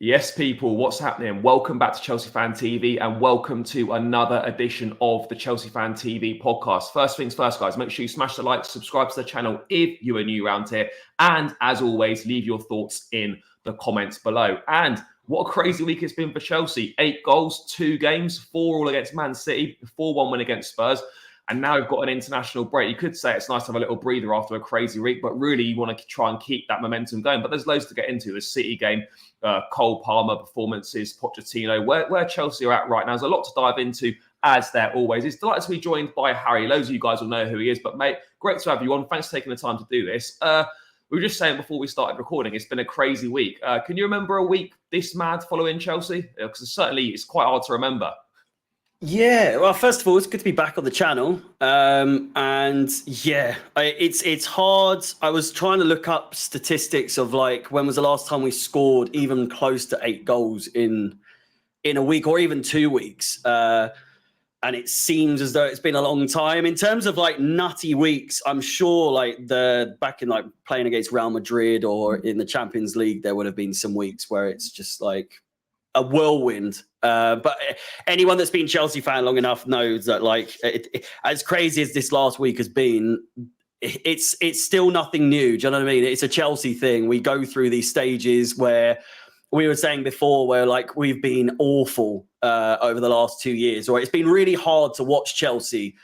Yes, people, what's happening? Welcome back to Chelsea Fan TV and welcome to another edition of the Chelsea Fan TV podcast. First things first, guys, make sure you smash the like, subscribe to the channel if you are new around here. And as always, leave your thoughts in the comments below. And what a crazy week it's been for Chelsea. 8 goals, 2 games, 4 all against Man City, 4-1 win against Spurs. And now we've got an international break. You could say it's nice to have a little breather after a crazy week, but really you want to try and keep that momentum going. But there's loads to get into. The City game, Cole Palmer performances, Pochettino, where Chelsea are at right now. There's a lot to dive into, as there always is. Delighted to be joined by Harry. Loads of you guys will know who he is. But, mate, great to have you on. Thanks for taking the time to do this. We were just saying before we started recording, it's been a crazy week. Can you remember a week this mad following Chelsea? Because certainly it's quite hard to remember. Yeah, well, first of all, it's good to be back on the channel. And yeah, it's hard. I was trying to look up statistics of like when was the last time we scored even close to 8 goals in a week or even 2 weeks. And it seems as though it's been a long time. In terms of like nutty weeks, I'm sure like back in like playing against Real Madrid or in the Champions League, there would have been some weeks where it's just like a whirlwind. But anyone that's been Chelsea fan long enough knows that like as crazy as this last week has been, it's still nothing new. Do you know what I mean? It's a Chelsea thing. We go through these stages where we were saying before where like we've been awful over the last 2 years, or it's been really hard to watch Chelsea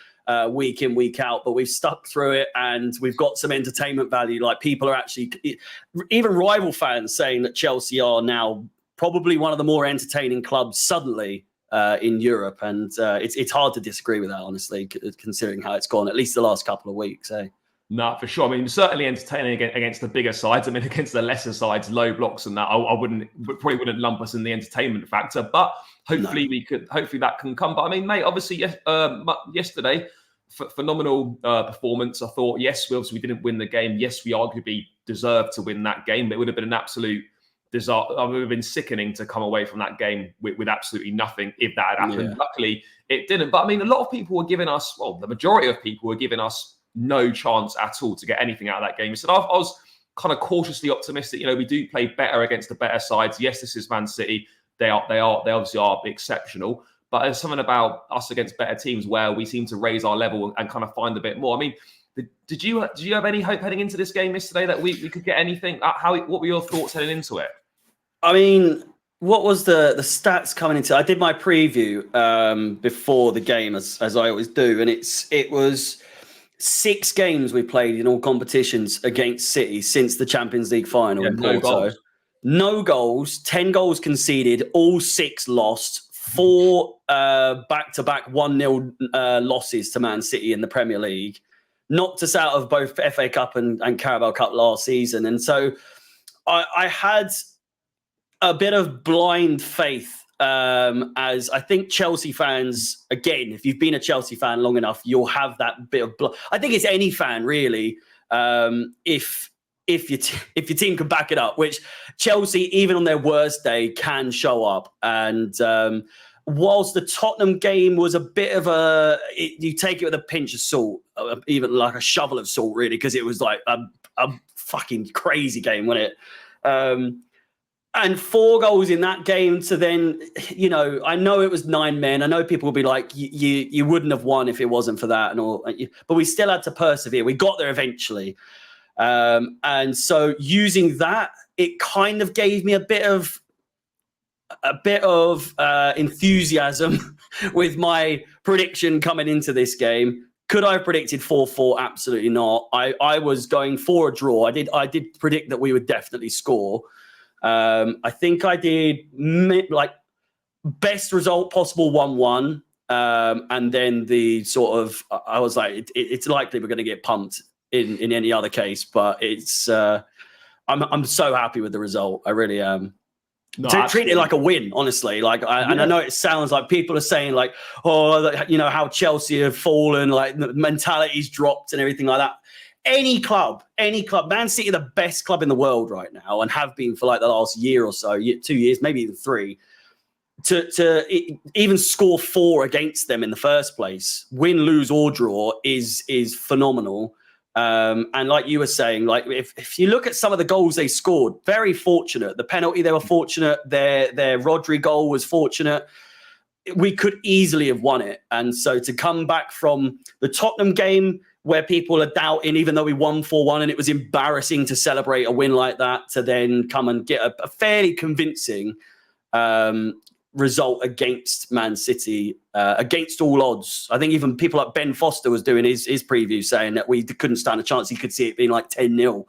week in, week out, but we've stuck through it and we've got some entertainment value. Like people are actually, even rival fans saying that Chelsea are now probably one of the more entertaining clubs suddenly in Europe. And it's hard to disagree with that, honestly, considering how it's gone, at least the last couple of weeks. No, for sure. I mean, certainly entertaining against the bigger sides. I mean, against the lesser sides, low blocks and that, I probably wouldn't lump us in the entertainment factor. But hopefully hopefully that can come. But I mean, mate, obviously yesterday, phenomenal performance. I thought, yes, we didn't win the game. Yes, we arguably deserved to win that game. But it would have been an absolute disaster. It would have been sickening to come away from that game with absolutely nothing if that had happened. Yeah. Luckily, it didn't. But I mean, a lot of people were giving us, well, the majority of people were giving us no chance at all to get anything out of that game. So I was kind of cautiously optimistic. You know, we do play better against the better sides. Yes, this is Man City. They obviously are exceptional. But there's something about us against better teams where we seem to raise our level and kind of find a bit more. I mean, did you have any hope heading into this game yesterday that we could get anything? What were your thoughts heading into it? I mean, what was the stats coming into? I did my preview before the game, as I always do, and it was 6 games we played in all competitions against City since the Champions League final in Porto. No goals, 10 goals conceded, all 6 lost, 4 back-to-back 1-0 losses to Man City in the Premier League. Knocked us out of both FA Cup and Carabao Cup last season. And so I had a bit of blind faith, as I think Chelsea fans, again, if you've been a Chelsea fan long enough, you'll have that bit of I think it's any fan really, if your team can back it up, which Chelsea, even on their worst day, can show up. And whilst the Tottenham game was a bit of you take it with a pinch of salt, even like a shovel of salt, really, because it was like a fucking crazy game, wasn't it? And 4 goals in that game to then, you know, I know it was 9 men. I know people will be like, you wouldn't have won if it wasn't for that and all. But we still had to persevere. We got there eventually. And so using that, it kind of gave me a bit of enthusiasm with my prediction coming into this game. Could I have predicted 4-4? Absolutely not. I was going for a draw. I did predict that we would definitely score. I think I did like best result possible 1-1. And then the sort of, I was like, it's likely we're going to get pumped in any other case, but it's, I'm so happy with the result. I really am. Treat it like a win, honestly. Like, and I know it sounds like people are saying like, oh, you know, how Chelsea have fallen, like the mentality's dropped and everything like that. Any club, Man City are the best club in the world right now and have been for like the last year or so, 2 years, maybe even 3. To even score 4 against them in the first place, win, lose or draw is phenomenal. And like you were saying, like if you look at some of the goals they scored, very fortunate. The penalty, they were fortunate. Their Rodri goal was fortunate. We could easily have won it. And so to come back from the Tottenham game where people are doubting, even though we won 4-1 and it was embarrassing to celebrate a win like that, to then come and get a fairly convincing result against Man City, against all odds. I think even people like Ben Foster was doing his preview saying that we couldn't stand a chance. He could see it being like 10-0.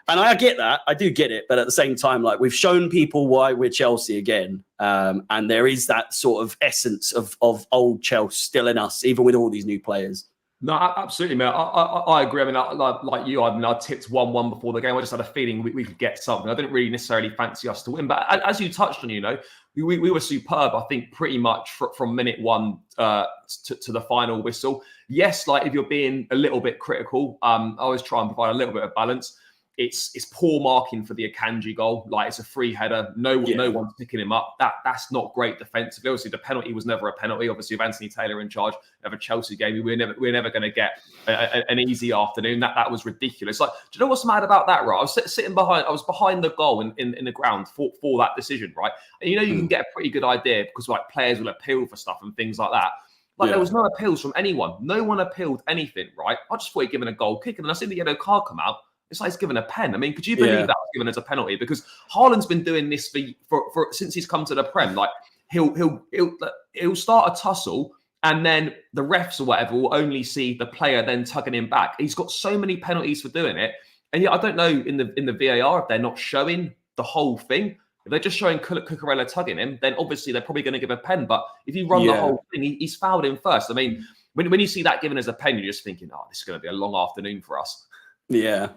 And I get that. I do get it. But at the same time, like we've shown people why we're Chelsea again. And there is that sort of essence of old Chelsea still in us, even with all these new players. No, absolutely, man. I agree. I mean, like you, I tipped 1-1 before the game. I just had a feeling we could get something. I didn't really necessarily fancy us to win. But as you touched on, we were superb, I think, pretty much from minute one to the final whistle. Yes, like if you're being a little bit critical, I always try and provide a little bit of balance. It's poor marking for the Akanji goal. Like it's a free header. No one's picking him up. That's not great defensively. Obviously, the penalty was never a penalty. Obviously, with Anthony Taylor in charge of a Chelsea game, we're never going to get an easy afternoon. That was ridiculous. Like, do you know what's mad about that, right? I was sitting behind. I was behind the goal in the ground for that decision, right? And you can get a pretty good idea because like players will appeal for stuff and things like that. Like there was no appeals from anyone. No one appealed anything, right? I just thought he'd given a goal kick, and then I seen the yellow card come out. It's like he's given a pen. I mean, could you believe that was given as a penalty? Because Haaland's been doing this for since he's come to the Prem. Like he'll start a tussle, and then the refs or whatever will only see the player then tugging him back. He's got so many penalties for doing it, and yet I don't know in the VAR if they're not showing the whole thing. If they're just showing Cucurella tugging him, then obviously they're probably going to give a pen. But if you run the whole thing, he's fouled him first. I mean, when you see that given as a pen, you're just thinking, oh, this is going to be a long afternoon for us. Yeah.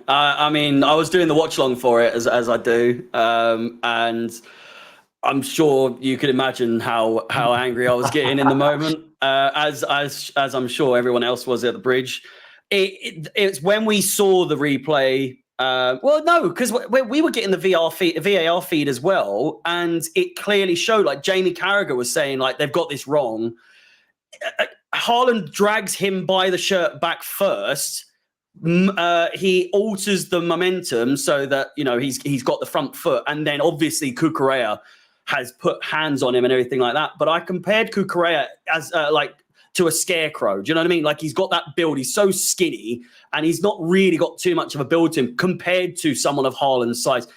I mean, I was doing the watch long for it as I do, and I'm sure you could imagine how angry I was getting in the moment, as I'm sure everyone else was at the bridge. It's when we saw the replay. Well, no, because we were getting the VAR feed as well, and it clearly showed. Like Jamie Carragher was saying, like they've got this wrong. Haaland drags him by the shirt back first. He alters the momentum so that he's got the front foot, and then obviously Cucurella has put hands on him and everything like that. But I compared Cucurella as like to a scarecrow. Do you know what I mean? Like he's got that build. He's so skinny, and he's not really got too much of a build to him compared to someone of Haaland's size.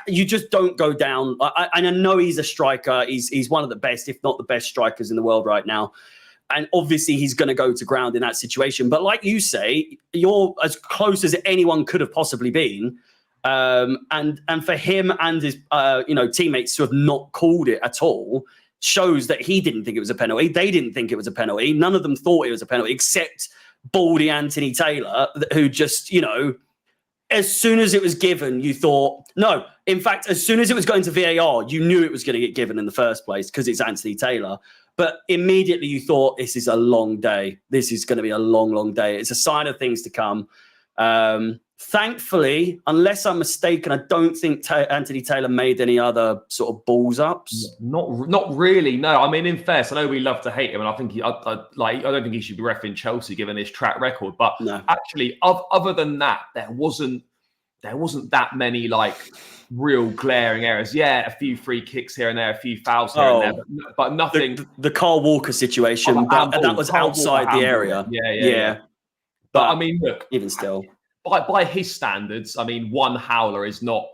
You just don't go down. And I know he's a striker. He's one of the best, if not the best strikers in the world right now. And obviously he's going to go to ground in that situation. But like you say, you're as close as anyone could have possibly been. And for him and his teammates to have not called it at all shows that he didn't think it was a penalty. They didn't think it was a penalty. None of them thought it was a penalty except baldy Anthony Taylor, who just, as soon as it was given, you thought, no. In fact, as soon as it was going to VAR, you knew it was going to get given in the first place because it's Anthony Taylor. But immediately you thought, this is a long day. This is going to be a long, long day. It's a sign of things to come. Thankfully, unless I'm mistaken, I don't think Anthony Taylor made any other sort of balls ups. Not really. No, I mean, in fairness, I know we love to hate him, and I think I don't think he should be reffing Chelsea given his track record. But actually, other than that, there wasn't that many like real glaring errors. Yeah, a few free kicks here and there, a few fouls here and there, but nothing. The Carl Walker situation that was outside the area. Yeah. But I mean, look, even still, by his standards, I mean, one howler is not.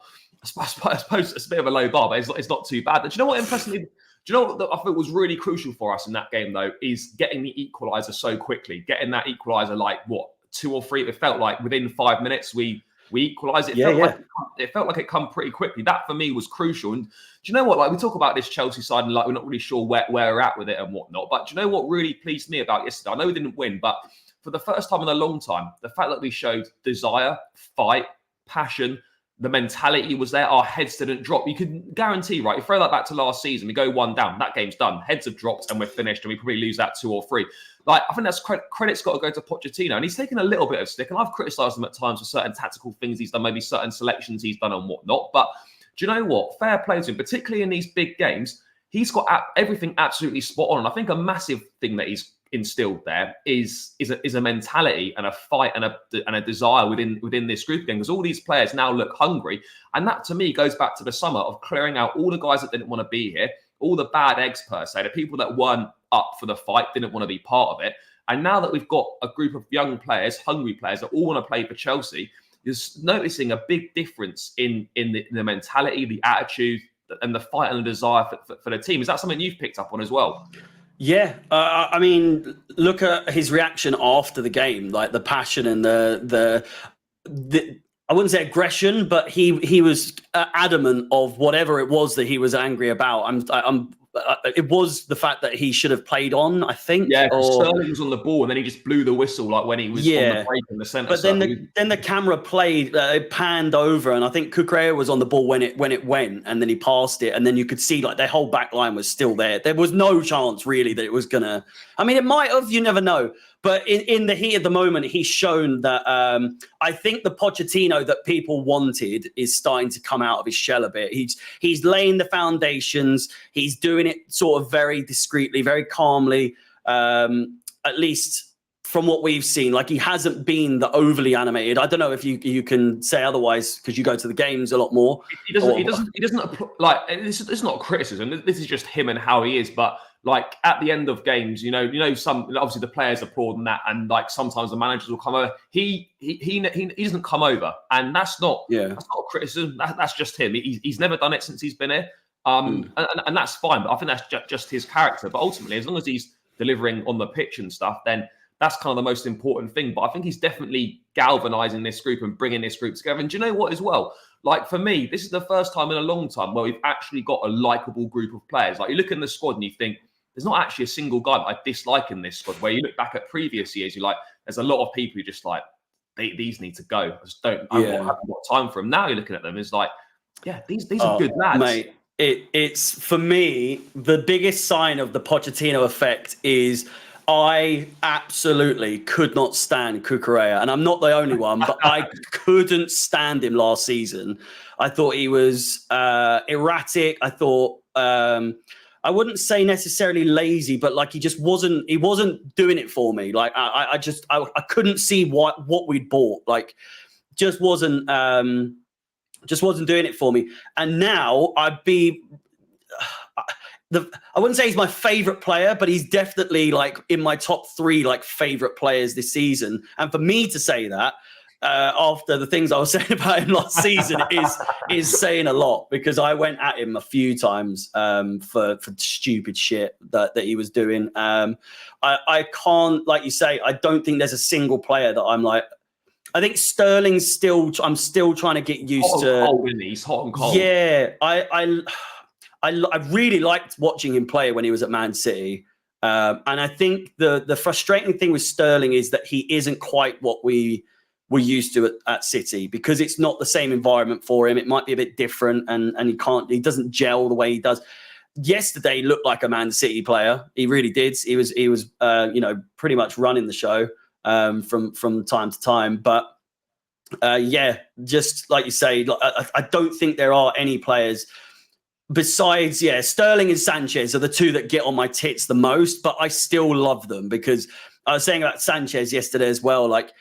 I suppose it's a bit of a low bar, but it's not too bad. But do you know what impressed me? Do you know what I think was really crucial for us in that game though? Is getting the equaliser so quickly. Getting that equaliser like 2 or 3. It felt like within 5 minutes we equalised it. It felt like it come pretty quickly. That for me was crucial. And do you know what? Like we talk about this Chelsea side and like we're not really sure where we're at with it and whatnot. But do you know what really pleased me about yesterday? I know we didn't win, but for the first time in a long time, the fact that we showed desire, fight, passion, the mentality was there. Our heads didn't drop. You can guarantee, right? You throw that back to last season, we go 1 down. That game's done. Heads have dropped and we're finished, and we probably lose that 2 or 3. Like I think that's credit's got to go to Pochettino, and he's taken a little bit of stick. And I've criticised him at times for certain tactical things he's done, maybe certain selections he's done and whatnot. But do you know what? Fair play to him, particularly in these big games. He's got everything absolutely spot on. And I think a massive thing that he's instilled there is a mentality and a fight and a desire within this group again, because all these players now look hungry, and that to me goes back to the summer of clearing out all the guys that didn't want to be here, all the bad eggs per se, the people that weren't up for the fight, didn't want to be part of it. And now that we've got a group of young players, hungry players that all want to play for Chelsea, you're noticing a big difference in the mentality, the attitude, and the fight and the desire for the team. Is that something you've picked up on as well? Yeah, I mean, look at his reaction after the game, like the passion and the I wouldn't say aggression, but he was adamant of whatever it was that he was angry about. It was the fact that he should have played on, I think. Yeah, Sterling was on the ball and then he just blew the whistle like when he was on the break in the centre. But then the camera panned over, and I think Cucurella was on the ball when it went, and then he passed it, and then you could see like their whole back line was still there. There was no chance really that it was gonna. I mean, it might have. You never know. But in the heat of the moment, he's shown that I think the Pochettino that people wanted is starting to come out of his shell a bit. He's laying the foundations. He's doing it sort of very discreetly, very calmly, at least from what we've seen. Like, he hasn't been the overly animated. I don't know if you can say otherwise because you go to the games a lot more. He doesn't like, this is not a criticism. This is just him and how he is. But like at the end of games, you know, some obviously the players applaud and that, and like sometimes the managers will come over. He doesn't come over, and that's not a criticism. That's just him. He's never done it since he's been here, and that's fine. But I think that's just his character. But ultimately, as long as he's delivering on the pitch and stuff, then that's kind of the most important thing. But I think he's definitely galvanizing this group and bringing this group together. And do you know what as well? Like, for me, this is the first time in a long time where we've actually got a likable group of players. Like, you look in the squad and you think, there's not actually a single guy that I dislike in this squad. Where you look back at previous years, you're like, there's a lot of people who just like, these need to go. I just don't, I haven't got time for them. Now you're looking at them, it's like, yeah, these are good lads. Mate, it's for me, the biggest sign of the Pochettino effect is I absolutely could not stand Cucurella, and I'm not the only one, but I couldn't stand him last season. I thought he was erratic. I thought I wouldn't say necessarily lazy, but like he wasn't doing it for me. Like I couldn't see what we'd bought. Like just wasn't doing it for me. And now I wouldn't say he's my favorite player, but he's definitely like in my top 3 like favorite players this season. And for me to say that after the things I was saying about him last season is saying a lot, because I went at him a few times for stupid shit that he was doing. I can't, like you say, I don't think there's a single player that I'm like. I think Sterling's I'm still trying to get used to. He's hot and cold. Yeah, I really liked watching him play when he was at Man City. And I think the frustrating thing with Sterling is that he isn't quite what we were used to at City, because it's not the same environment for him. It might be a bit different, and he doesn't gel the way he does. Yesterday he looked like a Man City player. He really did. He was pretty much running the show from time to time. But just like you say, I don't think there are any players besides, Sterling and Sanchez are the two that get on my tits the most, but I still love them, because I was saying about Sanchez yesterday as well, like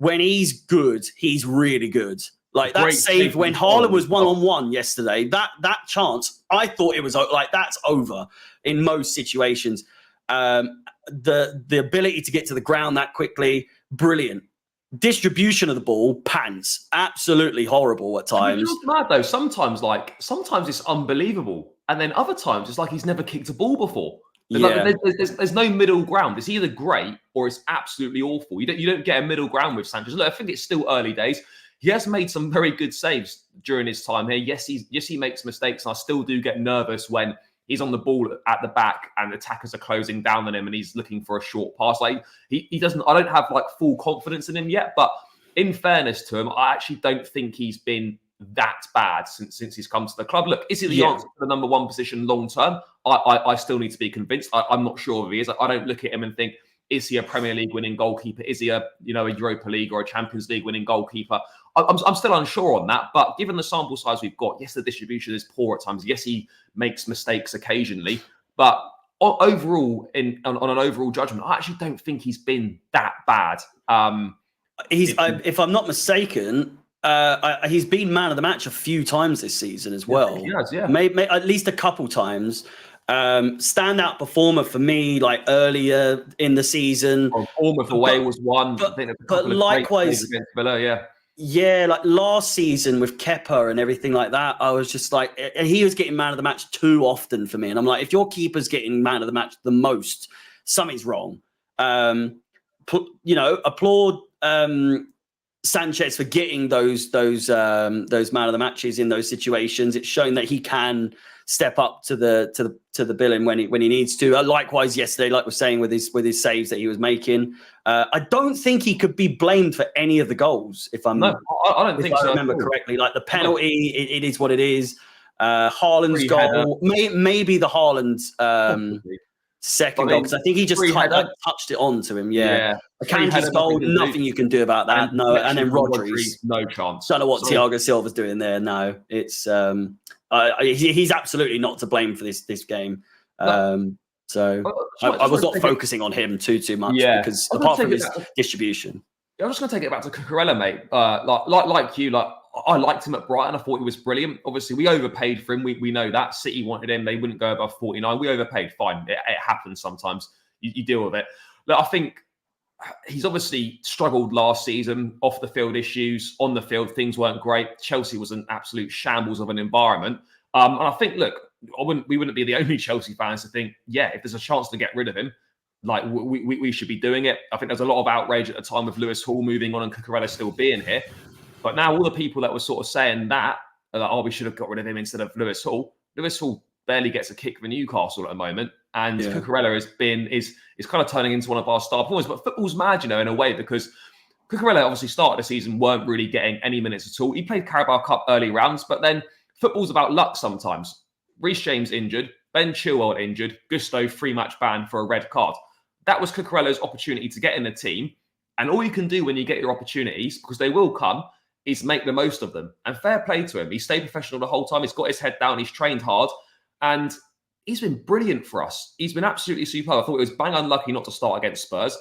when he's good, he's really good. Like that save when Haaland was one-on-one yesterday, that chance, I thought it was like, that's over in most situations. The ability to get to the ground that quickly, brilliant. Distribution of the ball, pants, absolutely horrible at times. It's mad though. Sometimes it's unbelievable, and then other times it's like he's never kicked a ball before. There's no middle ground. It's either great or it's absolutely awful. You don't get a middle ground with Sanchez. Look, I think it's still early days. He has made some very good saves during his time here. Yes, he makes mistakes, and I still do get nervous when he's on the ball at the back and attackers are closing down on him and he's looking for a short pass. Like he doesn't, I don't have like full confidence in him yet, but in fairness to him, I actually don't think he's been that bad since he's come to the club. Look, is he the answer to the number 1 position long term? I still need to be convinced. I'm not sure if he is. I don't look at him and think, is he a Premier League winning goalkeeper? Is he a Europa League or a Champions League winning goalkeeper? I'm still unsure on that. But given the sample size we've got, yes, the distribution is poor at times. Yes, he makes mistakes occasionally. But overall, on an overall judgment, I actually don't think he's been that bad. If I'm not mistaken, he's been man of the match a few times this season as well. He has, yeah. Maybe at least a couple times. Standout performer for me, like earlier in the season. Bournemouth away was one. But likewise against Villa, yeah. Yeah, like last season with Kepa and everything like that, I was just like, and he was getting man of the match too often for me. And I'm like, if your keeper's getting man of the match the most, something's wrong. Applaud Sanchez for getting those man of the matches in those situations. It's shown that he can step up to the billing when he needs to. Likewise, yesterday, like we're saying with his saves that he was making, I don't think he could be blamed for any of the goals. I remember correctly. Like the penalty, it is what it is. Haaland's goal, maybe the Haaland's second goal, because I think he just touched it on to him. Yeah. Akanji's goal, nothing you can do about that. No, and then Rodri's, no chance. Don't know what Thiago Silva's doing there. No, it's he's absolutely not to blame for this game. So I was not focusing on him too much because apart from his distribution. I'm just going to take it back to Cucurella, mate. Like you, I liked him at Brighton. I thought he was brilliant. Obviously, we overpaid for him. We know that. City wanted him. They wouldn't go above 49. We overpaid. Fine. It happens sometimes. You deal with it. Look, I think he's obviously struggled last season. Off the field issues. On the field, things weren't great. Chelsea was an absolute shambles of an environment. And I think, look, we wouldn't be the only Chelsea fans to think, if there's a chance to get rid of him, like we should be doing it. I think there's a lot of outrage at the time with Lewis Hall moving on and Cucurella still being here. But now all the people that were sort of saying that are like, we should have got rid of him instead of Lewis Hall. Lewis Hall barely gets a kick for Newcastle at the moment. And Cucurella is kind of turning into one of our star performers. But football's mad, in a way, because Cucurella obviously started the season, weren't really getting any minutes at all. He played Carabao Cup early rounds, but then football's about luck sometimes. Reece James injured, Ben Chilwell injured, Gusto 3-match ban for a red card. That was Cucurella's opportunity to get in the team. And all you can do when you get your opportunities, because they will come, is make the most of them. And fair play to him. He stayed professional the whole time. He's got his head down. He's trained hard. And he's been brilliant for us. He's been absolutely superb. I thought it was bang unlucky not to start against Spurs.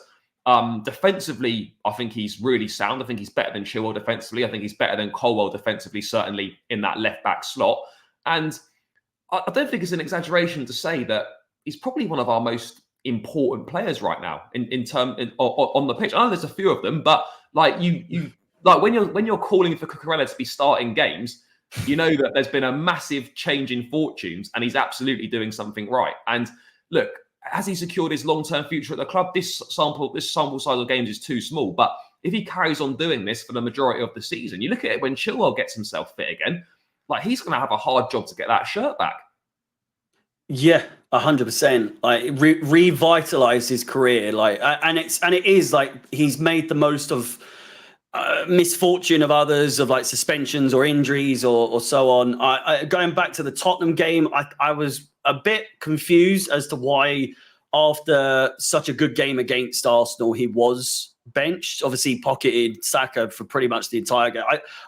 Defensively, I think he's really sound. I think he's better than Chilwell defensively. I think he's better than Colwell defensively, certainly in that left-back slot. And I don't think it's an exaggeration to say that he's probably one of our most important players right now on the pitch. I know there's a few of them, but like you like when you're calling for Cucurella to be starting games, you know that there's been a massive change in fortunes, and he's absolutely doing something right. And look, has he secured his long-term future at the club? This sample size of games is too small, but if he carries on doing this for the majority of the season, you look at it when Chilwell gets himself fit again, like he's going to have a hard job to get that shirt back. Yeah, 100%. Like revitalize his career, and it is like he's made the most of misfortune of others, of like suspensions or injuries or so on. Going back to the Tottenham game, I was a bit confused as to why, after such a good game against Arsenal, he was benched. Obviously, he pocketed Saka for pretty much the entire game.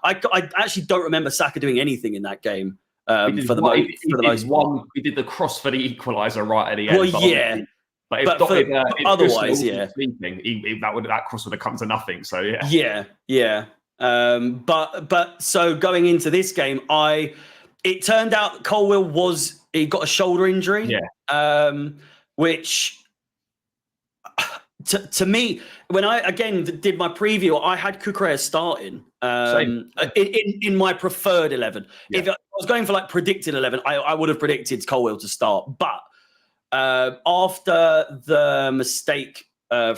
I actually don't remember Saka doing anything in that game. For the most part, he did the cross for the equaliser right at the end. Well, yeah. But if otherwise, sleeping, that cross would have come to nothing. So yeah. But so going into this game, it turned out that Colwell he got a shoulder injury. Which to me, when I again did my preview, I had Cucurella starting in my preferred 11. If I was going for like predicted 11, I would have predicted Colwell to start, but after the mistake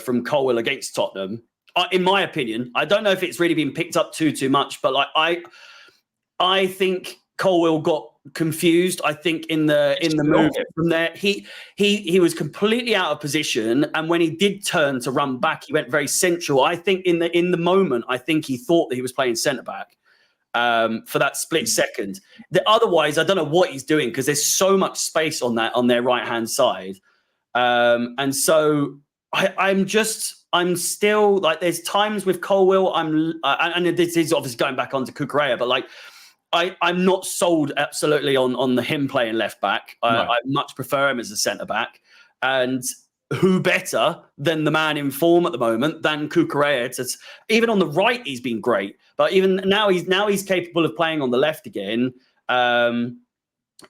from Colwell against Tottenham, in my opinion, I don't know if it's really been picked up too much, but like I think Colwell got confused. I think in the move from there, he was completely out of position, and when he did turn to run back, he went very central. I think in the moment, I think he thought that he was playing centre back for that split second. Otherwise, I don't know what he's doing, because there's so much space on their right hand side, and so I'm still like, there's times with Colwell, and this is obviously going back onto Cucurella, but like I'm not sold absolutely on him playing left back. I much prefer him as a centre back. And who better than the man in form at the moment than Cucurella? Even on the right, he's been great. But even now, he's capable of playing on the left again.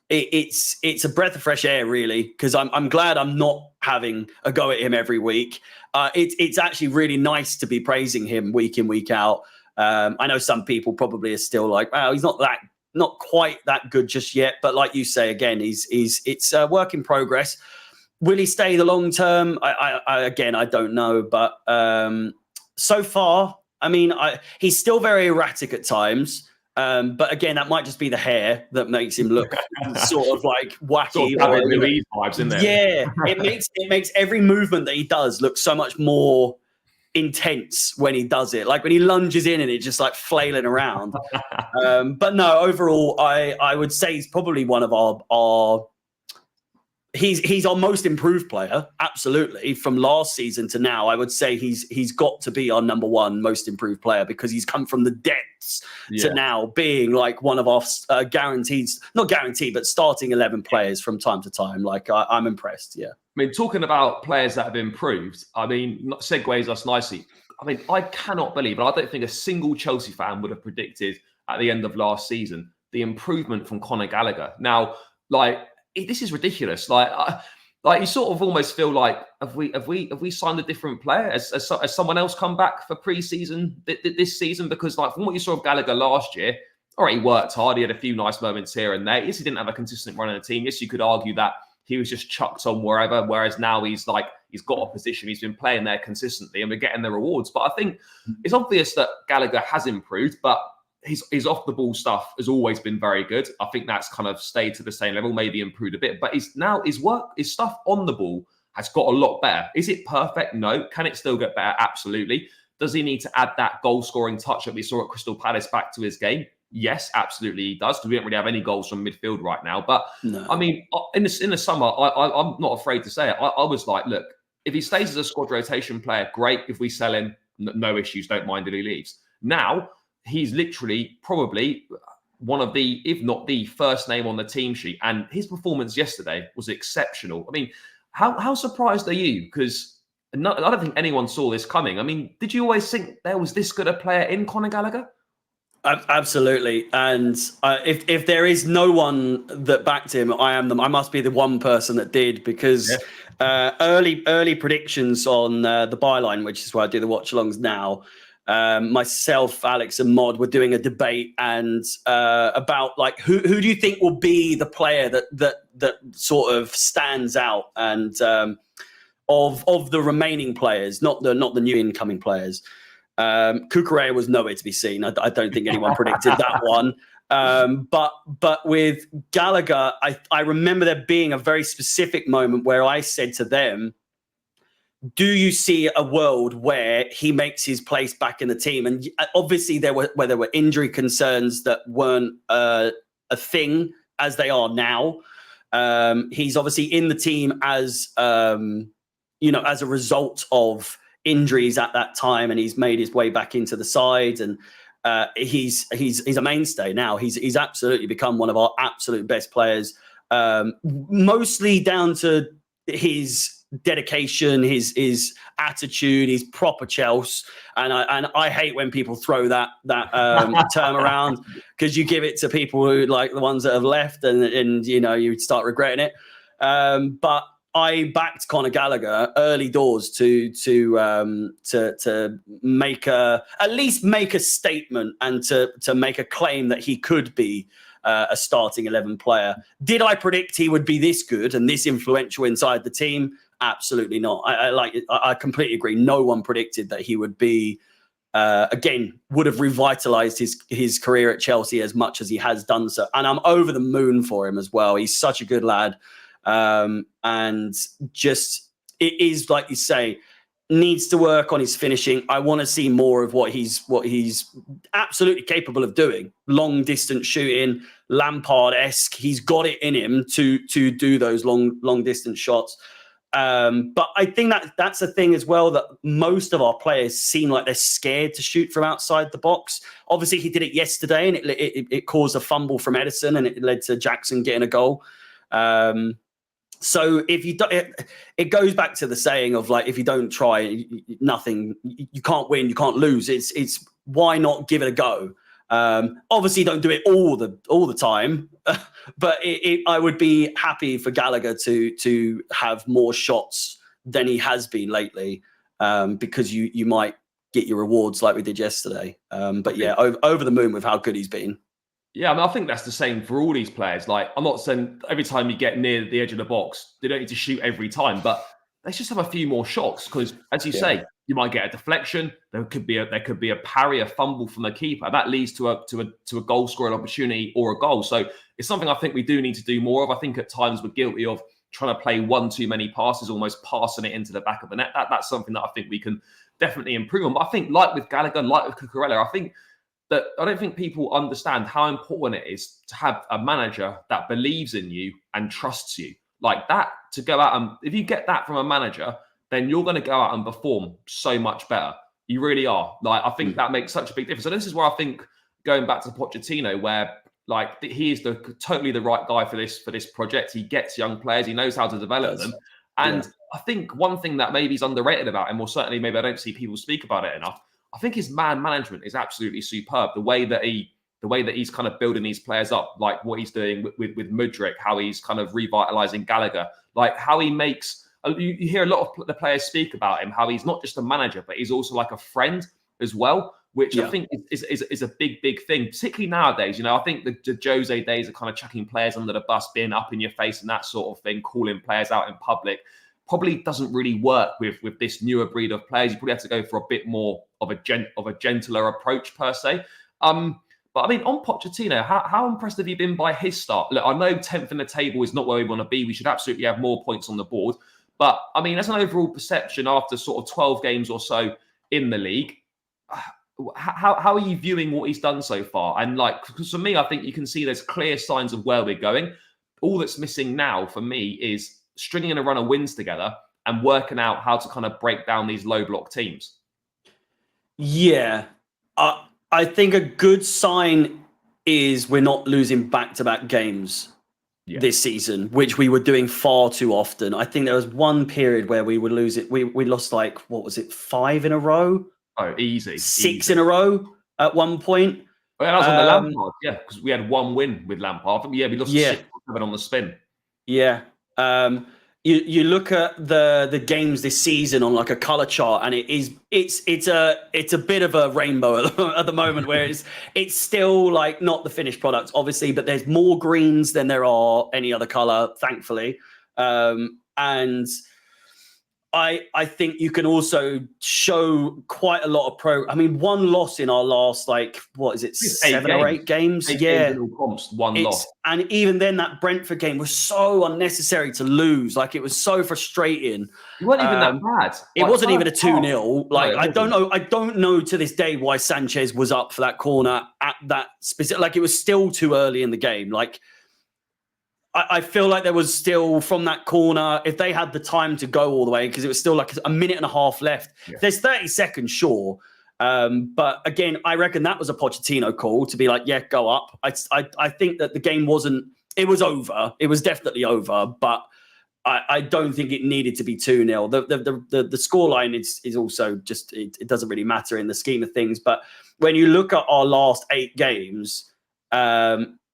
It's a breath of fresh air, really, because I'm glad I'm not having a go at him every week. It's actually really nice to be praising him week in, week out. I know some people probably are still like, "Wow, he's not quite that good just yet." But like you say, again, it's a work in progress. Will he stay the long term? I don't know. But so far, I mean, he's still very erratic at times. But again, that might just be the hair that makes him look sort of like wacky. Sort of Louise vibes, isn't there? Yeah, it makes every movement that he does look so much more intense when he does it. Like when he lunges in and it's just like flailing around. But no, overall, I would say he's probably one of our he's our most improved player, absolutely. From last season to now, I would say he's got to be our number one most improved player, because he's come from the depths to now being like one of our not guaranteed, but starting 11 players from time to time. Like I'm impressed. Yeah. I mean, talking about players that have improved, I mean, segues us nicely. I mean, I cannot believe, and I don't think a single Chelsea fan would have predicted at the end of last season, the improvement from Conor Gallagher. Now, this is ridiculous. Like you sort of almost feel like, have we signed a different player? Has someone else come back for pre-season this season? Because like from what you saw of Gallagher last year, all right, he worked hard. He had a few nice moments here and there. Yes, he didn't have a consistent run in the team. Yes, you could argue that he was just chucked on wherever. Whereas now he's got a position. He's been playing there consistently, and we're getting the rewards. But I think it's obvious that Gallagher has improved, but his off the ball stuff has always been very good. I think that's kind of stayed to the same level, maybe improved a bit. But his stuff on the ball has got a lot better. Is it perfect? No. Can it still get better? Absolutely. Does he need to add that goal scoring touch that we saw at Crystal Palace back to his game? Yes, absolutely he does, because we don't really have any goals from midfield right now. But no. I mean, in the summer, I'm not afraid to say it. I was like, look, if he stays as a squad rotation player, great. If we sell him, no issues. Don't mind if he leaves. Now, he's literally probably one of the, if not the first name on the team sheet. And his performance yesterday was exceptional. I mean, how surprised are you? Because I don't think anyone saw this coming. I mean, did you always think there was this good a player in Conor Gallagher? Absolutely. And if there is no one that backed him, I must be the one person that did, because early predictions on the byline, which is where I do the watch-alongs now, myself, Alex, and Mod were doing a debate and about like who do you think will be the player that sort of stands out, and of the remaining players, not the new incoming players. Cucurella was nowhere to be seen. I don't think anyone predicted that one. But with Gallagher, I remember there being a very specific moment where I said to them, do you see a world where he makes his place back in the team? And obviously there were injury concerns that weren't a thing as they are now. He's obviously in the team as as a result of injuries at that time, and he's made his way back into the side, and he's a mainstay now. He's absolutely become one of our absolute best players, mostly down to his dedication, his attitude, his proper Chelsea. And I hate when people throw that term around, because you give it to people who like the ones that have left, and you start regretting it. But I backed Conor Gallagher early doors to make at least make a statement, and to make a claim that he could be a starting 11 player. Did I predict he would be this good and this influential inside the team? Absolutely not. I completely agree. No one predicted that he would be would have revitalized his career at Chelsea as much as he has done so. And I'm over the moon for him as well. He's such a good lad. And just, it is like you say, needs to work on his finishing. I want to see more of what he's absolutely capable of doing. Long distance shooting, Lampard-esque. He's got it in him to do those long distance shots. But I think that's the thing as well, that most of our players seem like they're scared to shoot from outside the box. Obviously, he did it yesterday, and it caused a fumble from Edison, and it led to Jackson getting a goal. So if you don't, it goes back to the saying of like, if you don't try, nothing, you can't win, you can't lose. It's why not give it a go? Obviously, don't do it all the time, but I would be happy for Gallagher to have more shots than he has been lately, because you might get your rewards like we did yesterday. But yeah, over the moon with how good he's been. Yeah, I mean, I think that's the same for all these players. Like, I'm not saying every time you get near the edge of the box, they don't need to shoot every time, but let's just have a few more shots because, as you say, you might get a deflection. There could be a parry, a fumble from the keeper that leads to a goal scoring opportunity or a goal. So it's something I think we do need to do more of. I think at times we're guilty of trying to play one too many passes, almost passing it into the back of the net. That's something that I think we can definitely improve on. But I think, like with Gallagher, like with Cucurella, I don't think people understand how important it is to have a manager that believes in you and trusts you. Like that, to go out and if you get that from a manager, then you're going to go out and perform so much better. You really are. Like, I think that makes such a big difference. So this is where I think, going back to Pochettino, where like he is totally the right guy for this project. He gets young players. He knows how to develop them. And I think one thing that maybe is underrated about him, or certainly maybe I don't see people speak about it enough, I think his man management is absolutely superb. The way that he's kind of building these players up, like what he's doing with Mudryk, how he's kind of revitalizing Gallagher, like how he makes. You hear a lot of the players speak about him, how he's not just a manager, but he's also like a friend as well, which I think is a big thing, particularly nowadays. You know, I think the Jose days of kind of chucking players under the bus, being up in your face and that sort of thing, calling players out in public, probably doesn't really work with this newer breed of players. You probably have to go for a bit more of a gentler approach per se. But I mean, on Pochettino, how impressed have you been by his start? Look, I know 10th in the table is not where we want to be. We should absolutely have more points on the board. But I mean, as an overall perception after sort of 12 games or so in the league, how are you viewing what he's done so far? And like, because for me, I think you can see there's clear signs of where we're going. All that's missing now for me is stringing in a run of wins together and working out how to kind of break down these low block teams. Yeah. I think a good sign is we're not losing back-to-back games this season, which we were doing far too often. I think there was one period where we would lose it. We lost like, what was it, 5 in a row? Oh, easy. 6 in a row at one point. Well, that was on the Lampard, because we had one win with Lampard. We lost 6 on the spin. Yeah. You look at the games this season on like a color chart, and it's a bit of a rainbow at the moment, where it's still like not the finished product, obviously, but there's more greens than there are any other color, thankfully. And I think you can also show quite a lot of I mean, one loss in our last, like, what is it, 7 or 8 games? Games in all comps, one loss. And even then, that Brentford game was so unnecessary to lose. Like, it was so frustrating. It wasn't even that bad. It wasn't even a 2-0. Like, I don't know to this day why Sanchez was up for that corner at that specific. Like, it was still too early in the game. Like, I feel like there was still, from that corner, if they had the time to go all the way, because it was still like a minute and a half left. Yeah. There's 30 seconds, sure. But again, I reckon that was a Pochettino call to be like, yeah, go up. I think that the game it was over. It was definitely over, but I don't think it needed to be 2-0. The scoreline is also just, it doesn't really matter in the scheme of things. But when you look at our last 8 games,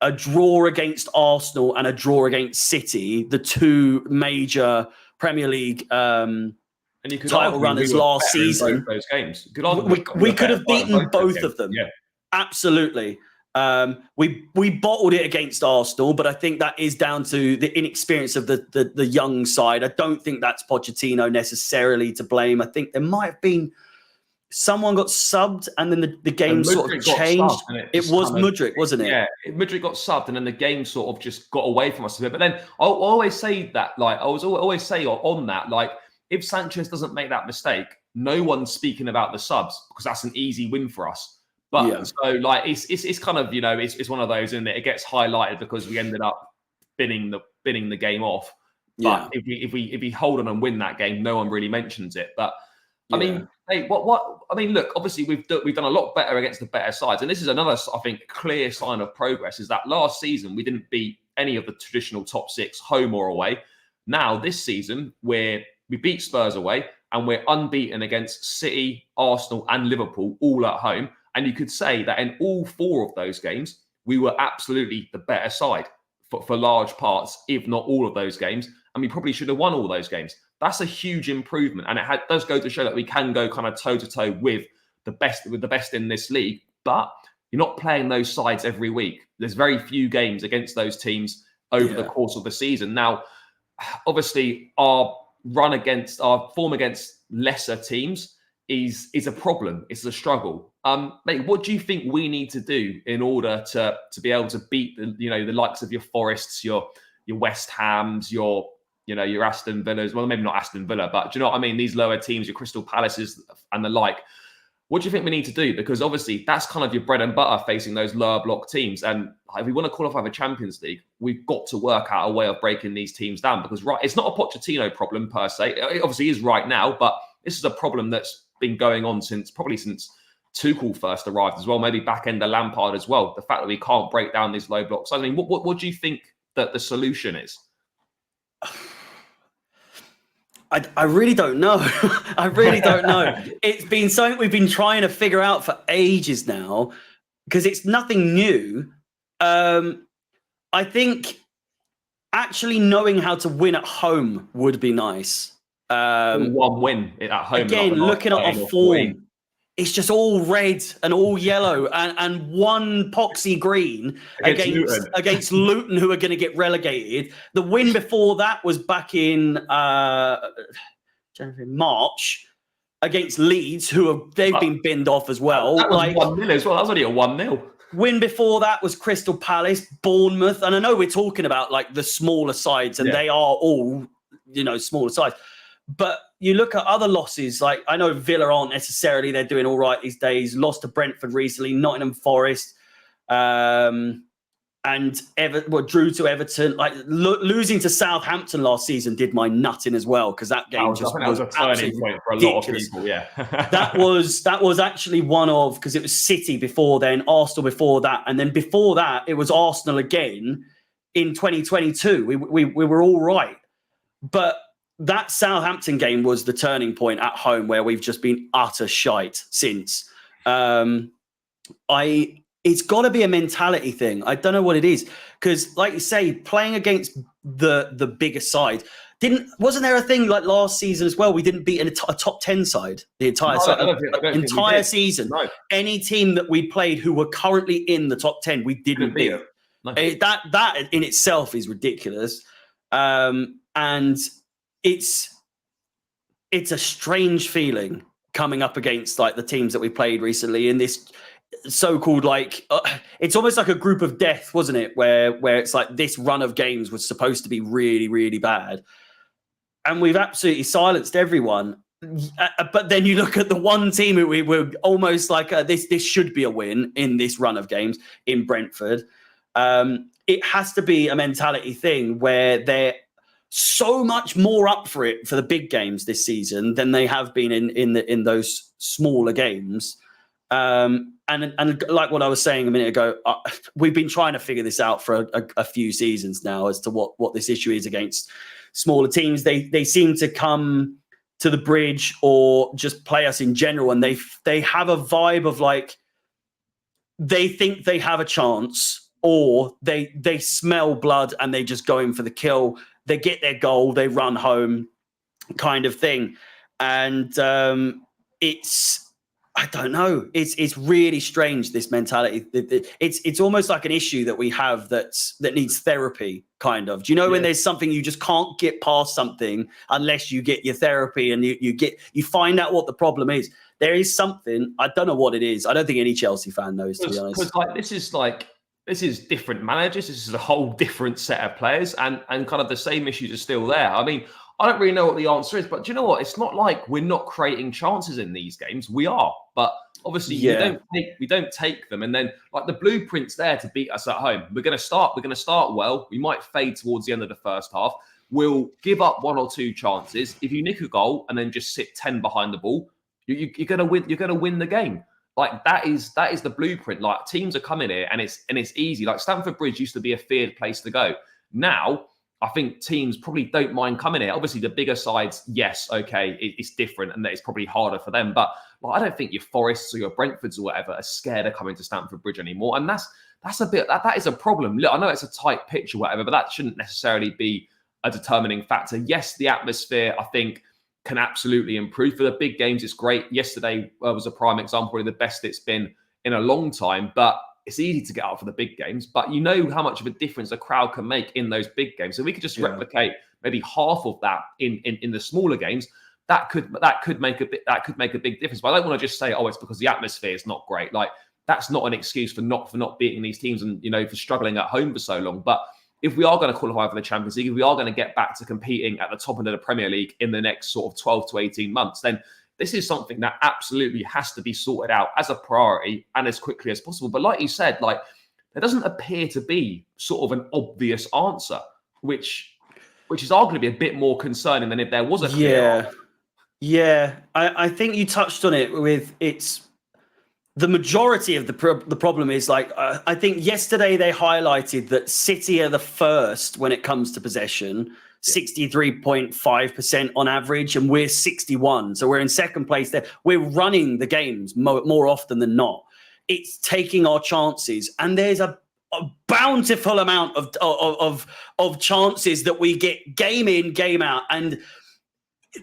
a draw against Arsenal and a draw against City, the 2 major Premier League title runners last season. Those games. We could have beaten both of them. Yeah. Absolutely. We bottled it against Arsenal, but I think that is down to the inexperience of the young side. I don't think that's Pochettino necessarily to blame. I think there might have been someone got subbed, and then the game sort of changed. It was Mudryk, wasn't it? Yeah, Mudryk got subbed, and then the game sort of just got away from us a bit. But then I'll always say that, like, always say on that, like, if Sanchez doesn't make that mistake, no one's speaking about the subs, because that's an easy win for us. But so, like, it's kind of, you know, it's one of those, isn't it? It gets highlighted because we ended up binning the game off. But if we hold on and win that game, no one really mentions it. But I mean, hey, what? I mean, look. Obviously, we've done a lot better against the better sides, and this is another, I think, clear sign of progress. Is that last season we didn't beat any of the traditional top 6, home or away. Now, this season, we beat Spurs away and we're unbeaten against City, Arsenal and Liverpool all at home. And you could say that in all 4 of those games, we were absolutely the better side for large parts, if not all of those games. And we probably should have won all those games. That's a huge improvement. And it does go to show that we can go kind of toe-to-toe with the best in this league. But you're not playing those sides every week. There's very few games against those teams over the course of the season. Now, obviously, our form against lesser teams is a problem. It's a struggle. Mate, what do you think we need to do in order to be able to beat the likes of your Forests, your West Hams, your Aston Villas? Well, maybe not Aston Villa, but do you know what I mean? These lower teams, your Crystal Palaces and the like. What do you think we need to do? Because obviously that's kind of your bread and butter facing those lower block teams. And if we want to qualify for Champions League, we've got to work out a way of breaking these teams down. Because it's not a Pochettino problem per se. It obviously is right now, but this is a problem that's been going on since Tuchel first arrived as well. Maybe back end of Lampard as well. The fact that we can't break down these low blocks. I mean, what do you think that the solution is? I really don't know. I really don't know. It's been something we've been trying to figure out for ages now because it's nothing new. I think actually knowing how to win at home would be nice. One win at home. Again, looking at our form, it's just all red and all yellow and one poxy green against Luton, who are going to get relegated. The win before that was back in March against Leeds, they've been binned off as well. That was 1-0 as well. That was only a 1-0. Win before that was Crystal Palace, Bournemouth. And I know we're talking about like the smaller sides and they are all, smaller sides. But you look at other losses, like I know Villa aren't necessarily, they're doing all right these days. Lost to Brentford recently, Nottingham Forest, and drew to Everton. Like losing to Southampton last season did my nutting as well, because that game was a turning point for a lot of people. Yeah, that was actually one of, because it was City before then, Arsenal before that, and then before that it was Arsenal again in 2022. We were all right, but that Southampton game was the turning point at home, where we've just been utter shite since. It's got to be a mentality thing. I don't know what it is, because, like you say, playing against the bigger side wasn't there a thing like last season as well? We didn't beat a top 10 side the entire season. No. Any team that we played who were currently in the top 10, we didn't beat. No. That in itself is ridiculous, and it's a strange feeling coming up against like the teams that we played recently in this so-called it's almost like a group of death, wasn't it? Where it's like this run of games was supposed to be really, really bad, and we've absolutely silenced everyone. But then you look at the one team who we were almost like this should be a win in this run of games in Brentford. It has to be a mentality thing where they're so much more up for it for the big games this season than they have been in those smaller games. And like what I was saying a minute ago, we've been trying to figure this out for a few seasons now as to what this issue is against smaller teams. They seem to come to the bridge or just play us in general, and they have a vibe of like they think they have a chance, or they smell blood and they just go in for the kill. They get their goal, they run home, kind of thing. And I don't know. It's really strange, this mentality. It's almost like an issue that we have that needs therapy, kind of. Do you know when there's something you just can't get past something unless you get your therapy and you find out what the problem is? There is something, I don't know what it is. I don't think any Chelsea fan knows, to be honest. Because this is different managers. This is a whole different set of players, and kind of the same issues are still there. I mean, I don't really know what the answer is, but do you know what? It's not like we're not creating chances in these games. We are, but obviously we don't take them. And then like the blueprint's there to beat us at home. We're going to start well. We might fade towards the end of the first half. We'll give up one or two chances. If you nick a goal and then just sit 10 behind the ball, you're going to win. You're going to win the game. Like that is the blueprint. Like teams are coming here and it's easy. Like Stamford Bridge used to be a feared place to go. Now I think teams probably don't mind coming here. Obviously, the bigger sides, yes, okay, it's different and that it's probably harder for them. But I don't think your Forests or your Brentfords or whatever are scared of coming to Stamford Bridge anymore. And that is a problem. Look, I know it's a tight pitch or whatever, but that shouldn't necessarily be a determining factor. Yes, the atmosphere, I think, can absolutely improve. For the big games, it's great. Yesterday was a prime example, probably the best it's been in a long time. But it's easy to get out for the big games, but you know how much of a difference a crowd can make in those big games. So we could just replicate maybe half of that in the smaller games. That could make a big difference. But I don't want to just say, oh, it's because the atmosphere is not great. Like, that's not an excuse for not beating these teams and, you know, for struggling at home for so long. But if we are going to qualify for the Champions League, if we are going to get back to competing at the top end of the Premier League in the next sort of 12 to 18 months, then this is something that absolutely has to be sorted out as a priority and as quickly as possible. But like you said, like, there doesn't appear to be sort of an obvious answer, which is arguably a bit more concerning than if there was a clear answer. Yeah. I think you touched on it with the majority of the problem is like, I think yesterday they highlighted that City are the first when it comes to possession, 63.5% on average, and we're 61. So we're in second place there. We're running the games more often than not. It's taking our chances, and there's a bountiful amount of chances that we get game in, game out, and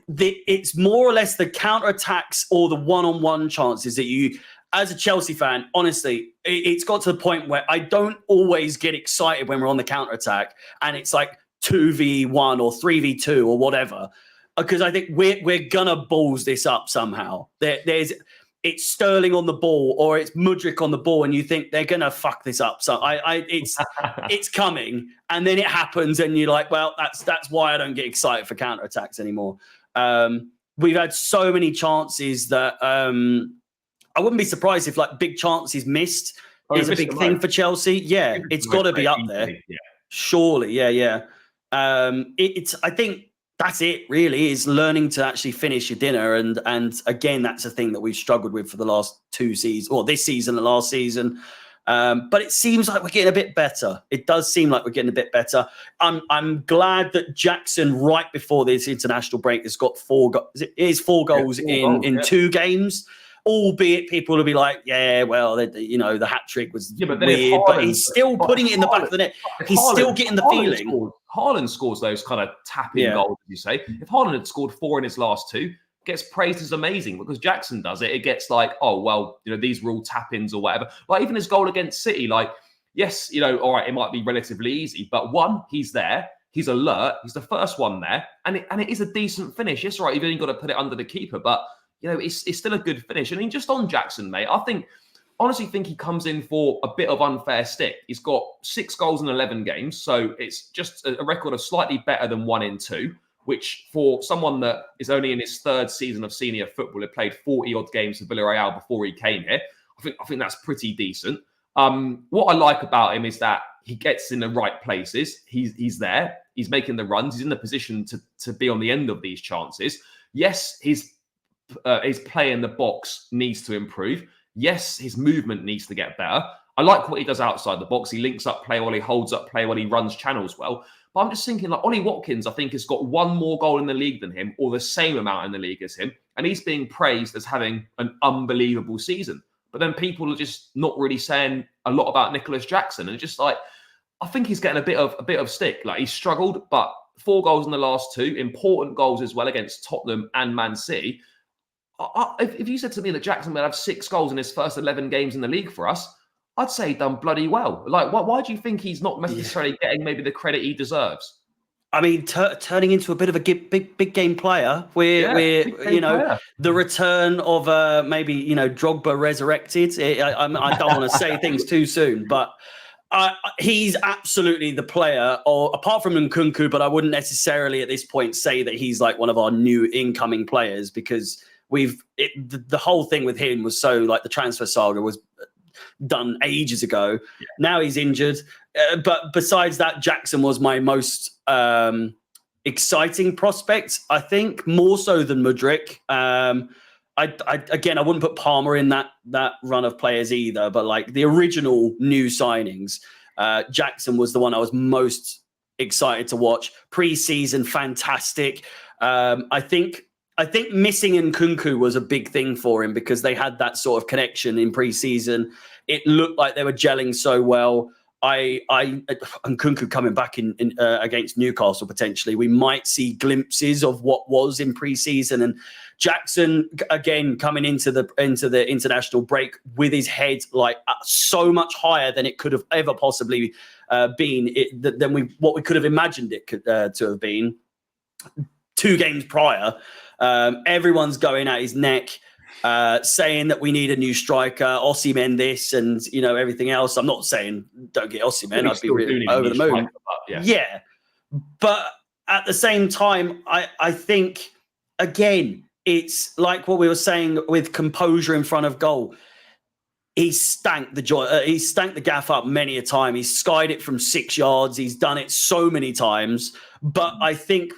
it's more or less the counter-attacks or the one-on-one chances that you, as a Chelsea fan, honestly, it's got to the point where I don't always get excited when we're on the counter-attack and it's like 2v1 or 3v2 or whatever, because I think we're gonna balls this up somehow. It's Sterling on the ball or it's Mudryk on the ball, and you think they're gonna fuck this up. So it's coming, and then it happens, and you're like, well, that's why I don't get excited for counter-attacks anymore. We've had so many chances that I wouldn't be surprised if like big chances missed is a big thing for Chelsea. Yeah, it's got to be up there. Yeah. Surely, yeah. I think that's it. Really, is learning to actually finish your dinner, and again, that's a thing that we've struggled with for the last two seasons, or this season and last season. But it seems like we're getting a bit better. It does seem like we're getting a bit better. I'm glad that Jackson, right before this international break, has got four goals in 2 games. Albeit people will be like, yeah, well, the hat trick was weird, but he's still putting it in the back of the net. He's still getting the feeling. Haaland scores those kind of tapping goals, as you say. If Haaland had scored 4 in his last 2, gets praised as amazing. Because Jackson does it, it gets like, oh, well, these were all tap-ins or whatever. Like even his goal against City, like, yes, all right, it might be relatively easy, but one, he's there. He's alert. He's the first one there. And it is a decent finish. Yes, right, you've only got to put it under the keeper, but it's still a good finish. I mean, just on Jackson, mate, honestly think he comes in for a bit of unfair stick. He's got 6 goals in 11 games, so it's just a record of slightly better than 1 in 2, which for someone that is only in his 3rd season of senior football, had played 40-odd games for Villarreal before he came here, I think that's pretty decent. What I like about him is that he gets in the right places. He's there. He's making the runs. He's in the position to be on the end of these chances. Yes, his play in the box needs to improve. Yes, his movement needs to get better. I like what he does outside the box. He links up play while he holds up play while he runs channels well. But I'm just thinking, like, Ollie Watkins, I think, has got 1 more goal in the league than him, or the same amount in the league as him. And he's being praised as having an unbelievable season. But then people are just not really saying a lot about Nicholas Jackson. And just like, I think he's getting a bit of stick. Like, he's struggled, but 4 goals in the last 2, important goals as well against Tottenham and Man City. If you said to me that Jackson would have 6 goals in his first 11 games in the league for us, I'd say he'd done bloody well. Like, why do you think he's not necessarily getting maybe the credit he deserves? I mean, turning into a bit of a big game player. Player. The return of maybe Drogba resurrected. I don't want to say things too soon, but he's absolutely the player, or apart from Nkunku, but I wouldn't necessarily at this point say that he's like one of our new incoming players, because the whole thing with him was so like the transfer saga was done ages ago. Yeah. Now he's injured. But besides that, Jackson was my most exciting prospect, I think, more so than Mudryk. I wouldn't put Palmer in that run of players either, but like the original new signings, Jackson was the one I was most excited to watch. Pre-season, fantastic. I think missing Nkunku was a big thing for him because they had that sort of connection in pre-season. It looked like they were gelling so well. Nkunku coming back in against Newcastle potentially, we might see glimpses of what was in pre-season. And Jackson again coming into the international break with his head like so much higher than it could have ever possibly been than what we could have imagined it to have been 2 games prior. Everyone's going at his neck, saying that we need a new striker, Osimhen this and everything else. I'm not saying don't get Osimhen. I'd be really over the moon. Yeah, but at the same time, I think again it's like what we were saying with composure in front of goal. He stank the gaff up many a time. He's skied it from 6 yards. He's done it so many times. But I think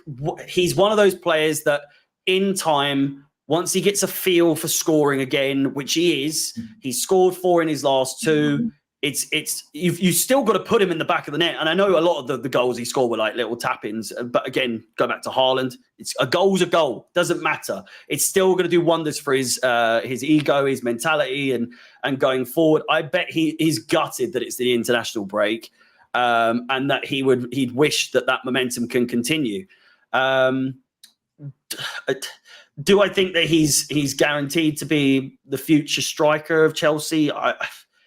he's one of those players that in time, once he gets a feel for scoring again, which he is, he's scored 4 in his last 2. You've still got to put him in the back of the net. And I know a lot of the goals he scored were like little tap-ins. But again, go back to Haaland. A goal's a goal. Doesn't matter. It's still going to do wonders for his ego, his mentality, and going forward. I bet he's gutted that it's the international break, and that he'd wish that momentum can continue. Do I think that he's guaranteed to be the future striker of Chelsea?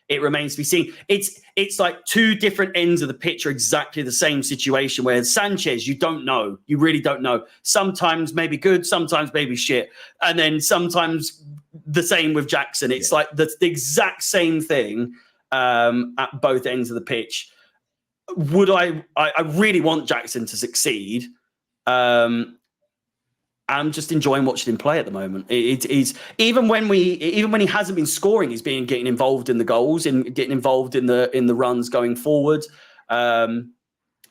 It remains to be seen. It's like 2 different ends of the pitch are exactly the same situation, where Sanchez, you don't know. You really don't know. Sometimes maybe good, sometimes maybe shit. And then sometimes the same with Jackson. It's like the exact same thing at both ends of the pitch. I really want Jackson to succeed. I'm just enjoying watching him play at the moment. It's even when he hasn't been scoring, he's been getting involved in the goals and getting involved in the runs going forward.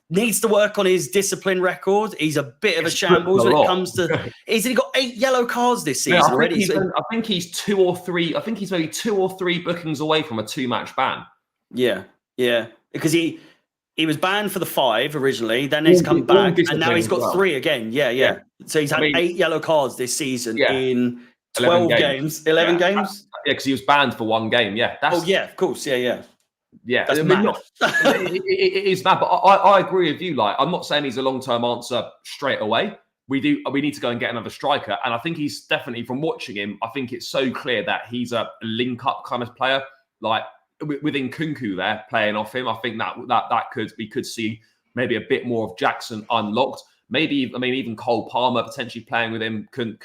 Needs to work on his discipline record. He's a bit of a shambles when it comes to. He's got 8 yellow cards this season already. I think he's 2 or 3. I think he's maybe 2 or 3 bookings away from a 2-match ban. Yeah, because he was banned for the 5 originally, then he's come back, and now he's got 3 again. Yeah. So he's had 8 yellow cards this season in 12 games. 11 games? Yeah, because he was banned for 1 game. Yeah. Of course. Yeah. That's mad. It is mad, but I agree with you. Like, I'm not saying he's a long-term answer straight away. We need to go and get another striker. And I think he's definitely, from watching him, I think it's so clear that he's a link-up kind of player. Like, with Nkunku there playing off him, I think that we could see maybe a bit more of Jackson unlocked. Maybe, even Cole Palmer potentially playing with him could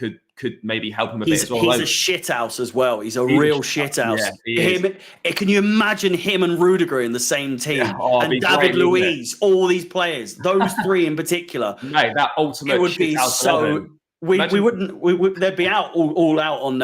maybe help him a bit as well. He's a shithouse as well. He's a real shithouse. Yeah, can you imagine him and Rudiger in the same team? Yeah, and David Luiz, all these players, those 3 in particular. Mate, that ultimate. It would be so. We wouldn't. They'd be all out on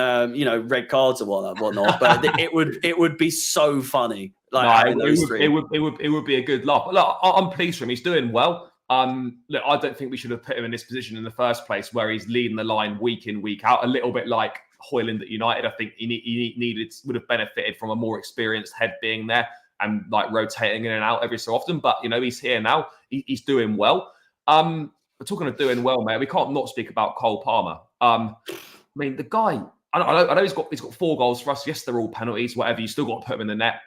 red cards or whatnot. But it would be so funny. Like it would be a good laugh. Look, I'm pleased for him. He's doing well. Look, I don't think we should have put him in this position in the first place, where he's leading the line week in, week out. A little bit like Højlund at United. I think he would have benefited from a more experienced head being there and like rotating in and out every so often. But he's here now. He's doing well. We're talking of doing well, mate. We can't not speak about Cole Palmer. The guy. I know he's got 4 goals for us. Yes, they're all penalties. Whatever. You still got to put him in the net.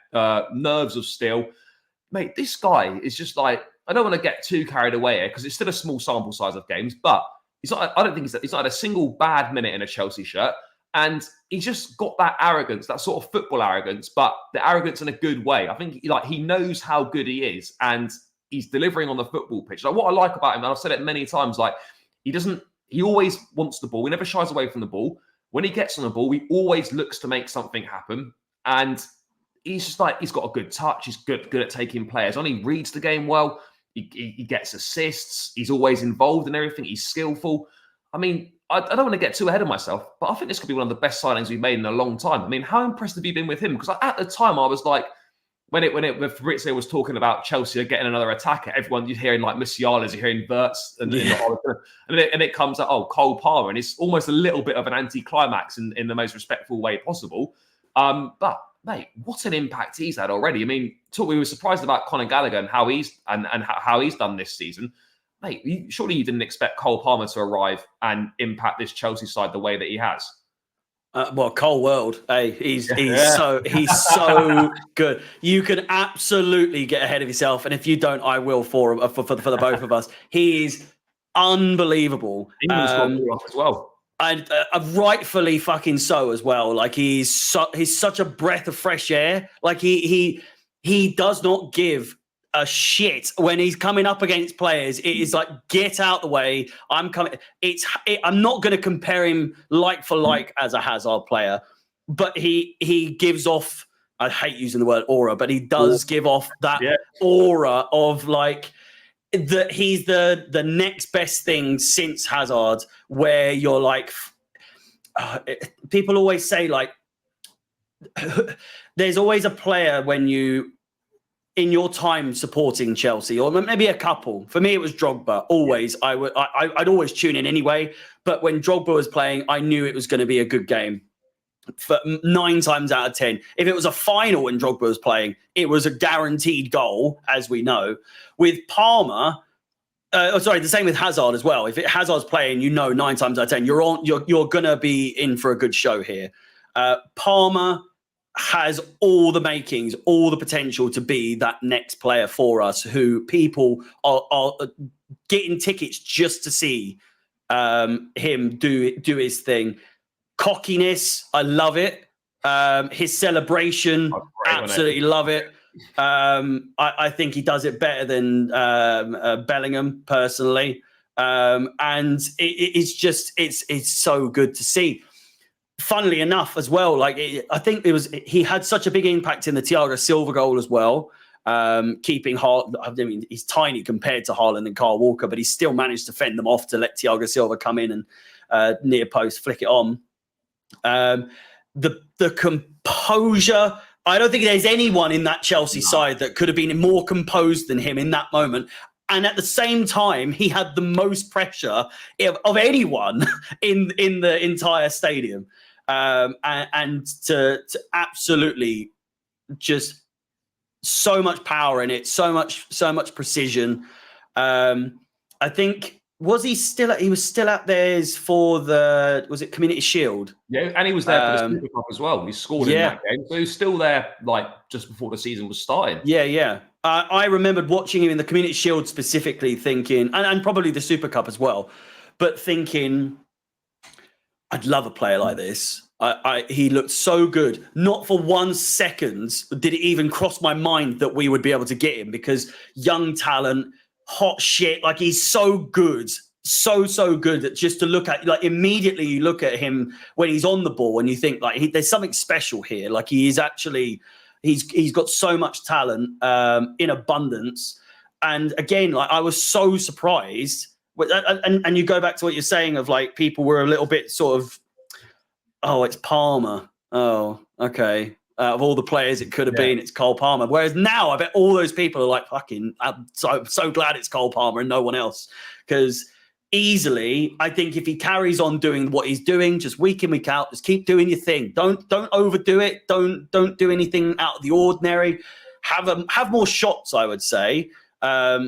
Nerves of steel, mate. This guy is just like. I don't want to get too carried away here because it's still a small sample size of games, but I don't think he's not had a single bad minute in a Chelsea shirt. And he's just got that arrogance, that sort of football arrogance, but the arrogance in a good way. I think he knows how good he is and he's delivering on the football pitch. Like, what I like about him, and I've said it many times, like he always wants the ball. He never shies away from the ball. When he gets on the ball, he always looks to make something happen. And he's just like, he's got a good touch. He's good at taking players on. He reads the game well. He gets assists. He's always involved in everything. He's skillful. I don't want to get too ahead of myself, but I think this could be one of the best signings we've made in a long time. How impressed have you been with him? Because at the time, I was like, when Fabrizio was talking about Chelsea getting another attacker, everyone you're hearing like Musiala, you're hearing Wirtz, and it comes out, Cole Palmer, and it's almost a little bit of an anti-climax in the most respectful way possible. But mate, what an impact he's had already. I mean, we were surprised about Conor Gallagher and how he's done this season. Mate, surely you didn't expect Cole Palmer to arrive and impact this Chelsea side the way that he has. Well, Cole World, hey, he's so good. You can absolutely get ahead of yourself, and if you don't, I will for the both of us. He is unbelievable. England's got more as well. And rightfully fucking so as well. Like he's such a breath of fresh air. Like he does not give a shit when he's coming up against players. It is like, get out the way. I'm coming. I'm not going to compare him like for like as a Hazard player, but he gives off. I hate using the word aura, but he does give off that aura of like that he's the next best thing since Hazard. Where you're like, people always say like, there's always a player when you. In your time supporting Chelsea, or maybe a couple. For me, it was Drogba. Always, I'd always tune in anyway. But when Drogba was playing, I knew it was going to be a good game. For 9 times out of 10, if it was a final when Drogba was playing, it was a guaranteed goal, as we know. With Palmer, the same with Hazard as well. If Hazard's playing, 9 times out of 10, you're going to be in for a good show here. Palmer has all the makings, all the potential to be that next player for us who people are getting tickets just to see him do his thing. Cockiness, I love it. His celebration, absolutely love it. I think he does it better than Bellingham personally. And it's so good to see. Funnily enough, as well, I think he had such a big impact in the Thiago Silva goal as well. Keeping Haaland, I mean, he's tiny compared to Haaland and Kyle Walker, but he still managed to fend them off to let Thiago Silva come in and near post flick it on. The composure. I don't think there's anyone in that Chelsea side that could have been more composed than him in that moment. And at the same time, he had the most pressure of anyone in the entire stadium. And to absolutely just so much power in it, so much precision. I think he was still out there for was it Community Shield? Yeah, and he was there for the Super Cup as well. He scored in that game, so he was still there just before the season was starting. Yeah. I remembered watching him in the Community Shield specifically, thinking, and probably the Super Cup as well, but thinking, I'd love a player like this. He looked so good. Not for 1 second did it even cross my mind that we would be able to get him, because young talent, hot shit. Like, he's so good. So good that just to look at, immediately you look at him when he's on the ball and you think there's something special here. Like, he is actually, he's got so much talent in abundance. And again, I was so surprised. And you go back to what you're saying of people were a little bit sort of, oh, it's Palmer. Oh, okay. Of all the players it could have been, it's Cole Palmer. Whereas now I bet all those people are like, fucking, I'm so glad it's Cole Palmer and no one else. Because easily, I think if he carries on doing what he's doing, just week in, week out, just keep doing your thing. Don't overdo it. Don't do anything out of the ordinary. Have more shots, I would say.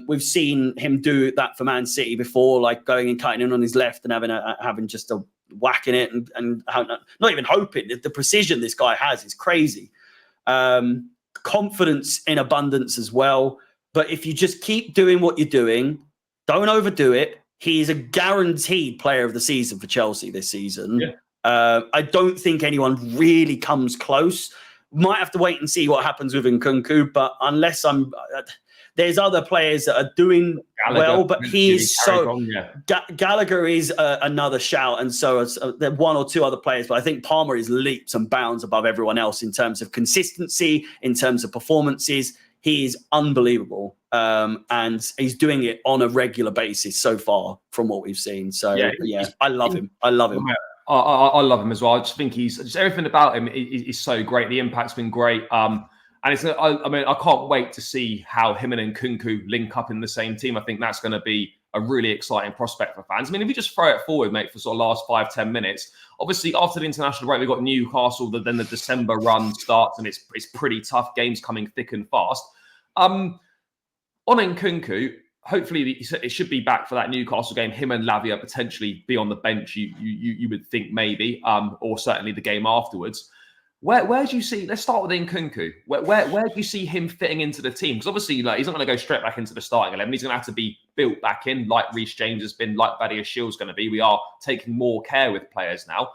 We've seen him do that for Man City before, going and cutting in on his left and having just a whacking it and not even hoping. The precision this guy has is crazy. Confidence in abundance as well. But if you just keep doing what you're doing, don't overdo it. He's a guaranteed player of the season for Chelsea this season. Yeah. I don't think anyone really comes close. Might have to wait and see what happens with Nkunku, but unless there's other players that are doing well, but he is so... Gallagher is another shout, and so there are 1 or 2 other players, but I think Palmer is leaps and bounds above everyone else in terms of consistency, in terms of performances. He is unbelievable, and he's doing it on a regular basis so far from what we've seen. So, I love him. I love him. I love him as well. I just think everything about him is so great. The impact's been great. And I can't wait to see how him and Nkunku link up in the same team. I think that's going to be a really exciting prospect for fans. I mean, if you just throw it forward, mate, for sort of last 5-10 minutes, obviously after the international break, we've got Newcastle, then the December run starts, and it's pretty tough. Games coming thick and fast. On Nkunku, hopefully it should be back for that Newcastle game. Him and Lavia potentially be on the bench. You would think maybe, or certainly the game afterwards. Where do you see? Let's start with Nkunku. Where do you see him fitting into the team? Because obviously, like, he's not going to go straight back into the starting 11. He's going to have to be built back in, like Reece James has been, like Badia Shield's going to be. We are taking more care with players now.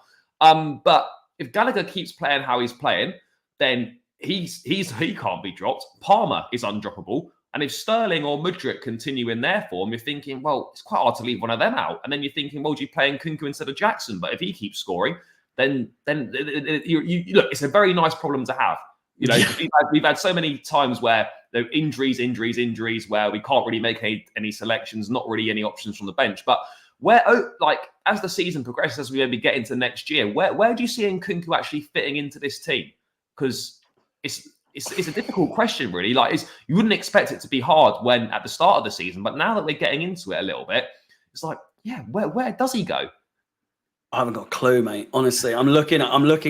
But if Gallagher keeps playing how he's playing, then he can't be dropped. Palmer is undroppable. And if Sterling or Mudryk continue in their form, you're thinking, well, it's quite hard to leave one of them out. And then you're thinking, well, do you play Nkunku instead of Jackson? But if he keeps scoring, then you look, it's a very nice problem to have. You know, we've had so many times where there are injuries, where we can't really make any selections, not really any options from the bench. But as the season progresses, as we maybe get into next year, where do you see Nkunku actually fitting into this team? Because it's a difficult question, really. You wouldn't expect it to be hard when at the start of the season, but now that we're getting into it a little bit, it's like, yeah, where does he go? I haven't got a clue, mate. Honestly, I'm looking at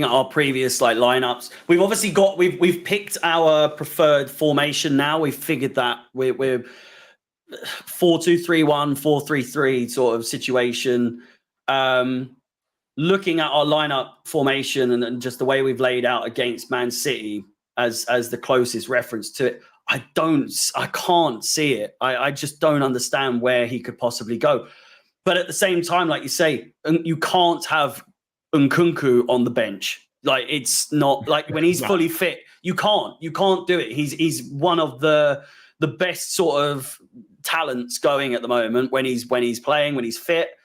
our previous lineups. We've obviously we've picked our preferred formation now. We've figured that we're 4-2-3-1, 4-3-3 sort of situation. Looking at our lineup formation and just the way we've laid out against Man City as the closest reference to it, I can't see it. I just don't understand where he could possibly go. But at the same time, like you say, you can't have Nkunku on the bench. Like, it's not like when he's fully fit, you can't do it. He's one of the best sort of talents going at the moment when he's playing, when he's fit.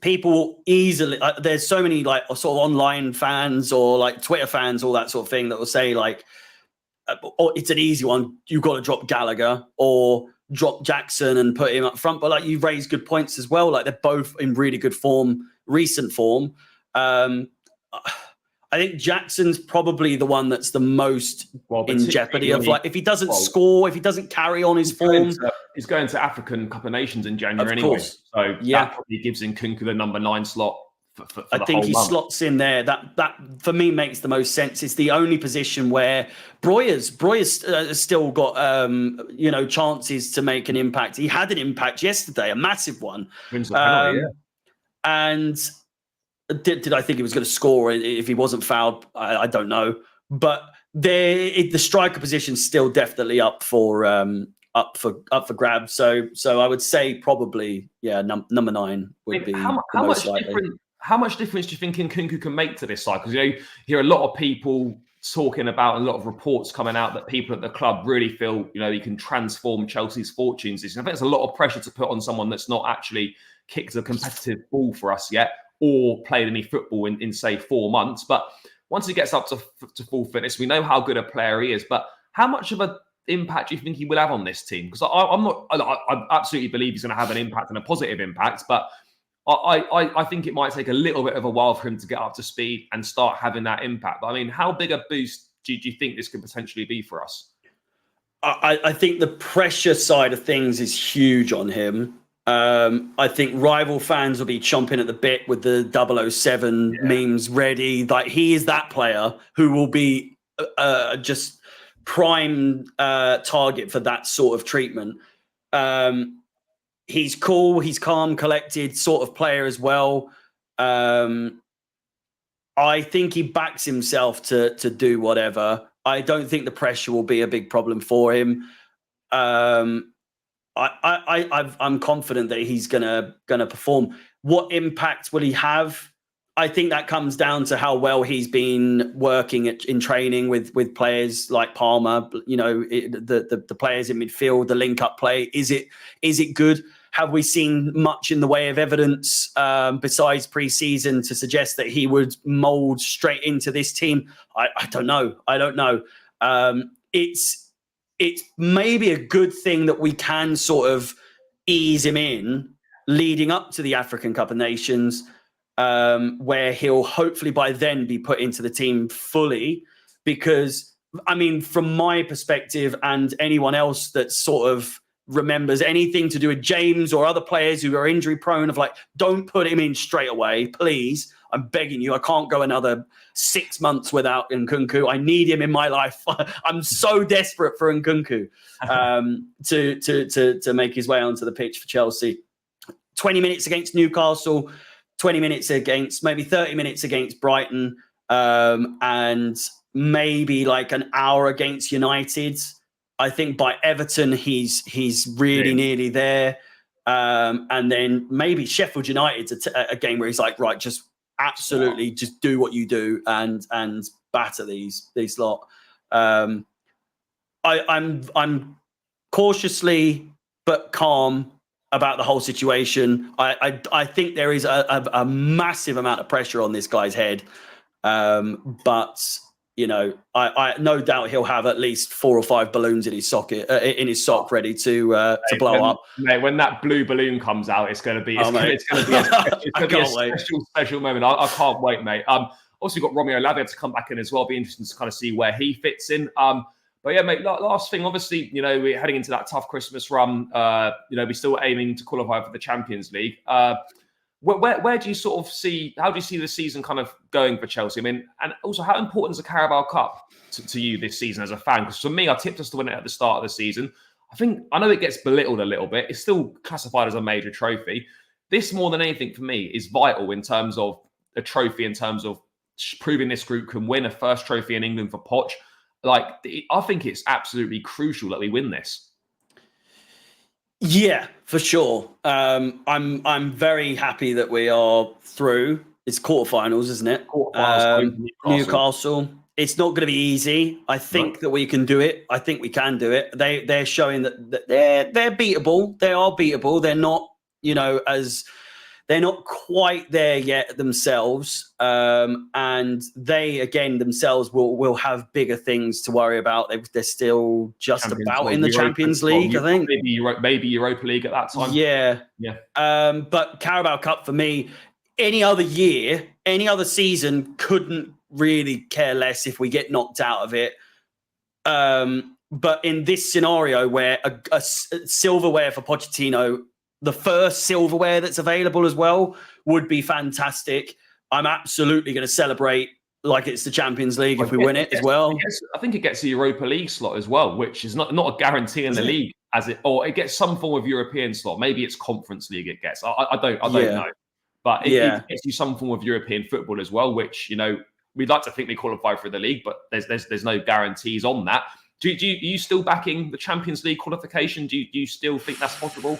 People easily there's so many sort of online fans or Twitter fans, all that sort of thing, that will say it's an easy one. You've got to drop Gallagher or drop Jackson and put him up front. But you've raised good points as well. They're both in really good form, recent form. I think Jackson's probably the one that's the most in jeopardy of if he doesn't score, if he doesn't carry on his form. He's going to African Cup of Nations in January anyway. So that probably gives Nkunku the number 9 slot. I think he slots in there. That for me makes the most sense. It's the only position where Breuer's still got chances to make an impact. He had an impact yesterday, a massive one. And did I think he was going to score if he wasn't fouled? I don't know. But the striker position's still definitely up for grabs. So I would say probably number 9 would be how most likely. How much difference do you think Nkunku can make to this side? Because you hear a lot of people talking about, a lot of reports coming out that people at the club really feel he can transform Chelsea's fortunes. I think there's a lot of pressure to put on someone that's not actually kicked a competitive ball for us yet or played any football in say 4 months. But once he gets up to full fitness, we know how good a player he is. But how much of an impact do you think he will have on this team? Because I absolutely believe he's going to have an impact and a positive impact, but I think it might take a little bit of a while for him to get up to speed and start having that impact. But I mean, how big a boost do you think this could potentially be for us? I think the pressure side of things is huge on him. I think rival fans will be chomping at the bit with the 007 memes ready. He is that player who will be just prime target for that sort of treatment. He's cool. He's calm, collected sort of player as well. I think he backs himself to do whatever. I don't think the pressure will be a big problem for him. I'm confident that he's gonna perform. What impact will he have? I think that comes down to how well he's been working in training with players like Palmer. The players in midfield, the link-up play. Is it good? Have we seen much in the way of evidence besides pre-season to suggest that he would mould straight into this team? I don't know. It's maybe a good thing that we can sort of ease him in leading up to the African Cup of Nations, where he'll hopefully by then be put into the team fully. Because, I mean, from my perspective and anyone else that's sort of remembers anything to do with James or other players who are injury prone, of like, don't put him in straight away, please. I'm begging you. I can't go another 6 months without Nkunku. I need him in my life. I'm so desperate for Nkunku to make his way onto the pitch for Chelsea. 20 minutes against Newcastle, 20 minutes against, maybe 30 minutes against Brighton, and maybe like an hour against United. I think by Everton, he's really nearly there. And then maybe Sheffield United's a game where he's like, right, just absolutely just do what you do and batter these lot. I'm cautiously but calm about the whole situation. I think there is a massive amount of pressure on this guy's head, but you know, I no doubt he'll have at least 4 or 5 balloons in his sock ready to blow up. Mate, when that blue balloon comes out, it's going to be a special moment. I can't wait, mate. Also, got Romeo Lavia to come back in as well. Be interesting to kind of see where he fits in. But yeah, mate, last thing, obviously, you know, we're heading into that tough Christmas run. You know, we're still aiming to qualify for the Champions League. Where do you sort of see, how do you see the season kind of going for Chelsea? I mean, and also how important is the Carabao Cup to you this season as a fan? Because for me, I tipped us to win it at the start of the season. I know it gets belittled a little bit. It's still classified as a major trophy. This, more than anything for me, is vital in terms of a trophy, in terms of proving this group can win a first trophy in England for Poch. Like, I think it's absolutely crucial that we win this. Yeah, for sure. I'm very happy that we are through. It's quarterfinals, isn't it? Newcastle. It's not going to be easy. I think that we can do it. I think we can do it. They're showing that they're beatable. They are beatable. They're not, you know, they're not quite there yet themselves. And they, again, themselves will have bigger things to worry about. They're still just about in the Champions League, I think. Maybe Europa League at that time. Yeah. But Carabao Cup, for me, any other year, any other season, couldn't really care less if we get knocked out of it. But in this scenario where a silverware for Pochettino, the first silverware that's available as well, would be fantastic. I'm absolutely going to celebrate like it's the Champions League if we win it as well. I think it gets a Europa League slot as well, which is not a guarantee in the league, or it gets some form of European slot. Maybe it's Conference League it gets. I don't know. But it gets you some form of European football as well, which, you know, we'd like to think we qualify for the league, but there's no guarantees on that. Are you still backing the Champions League qualification? Do you still think that's possible?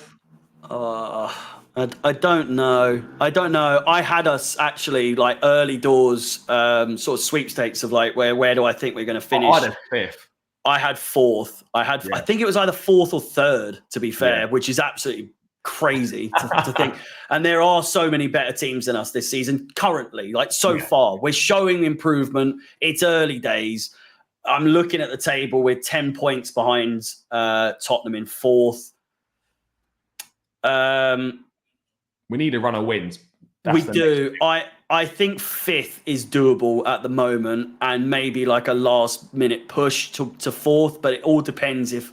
I don't know. I had us actually like early doors sort of sweepstakes of like where do I think we're going to finish? I had 5th. I had 4th. I think it was either 4th or 3rd, to be fair, which is absolutely crazy to think. And there are so many better teams than us this season currently. Like so far, we're showing improvement. It's early days. I'm looking at the table. We're 10 points behind Tottenham in 4th. We need a run of wins. We do. I think 5th is doable at the moment, and maybe like a last minute push to 4th. But it all depends if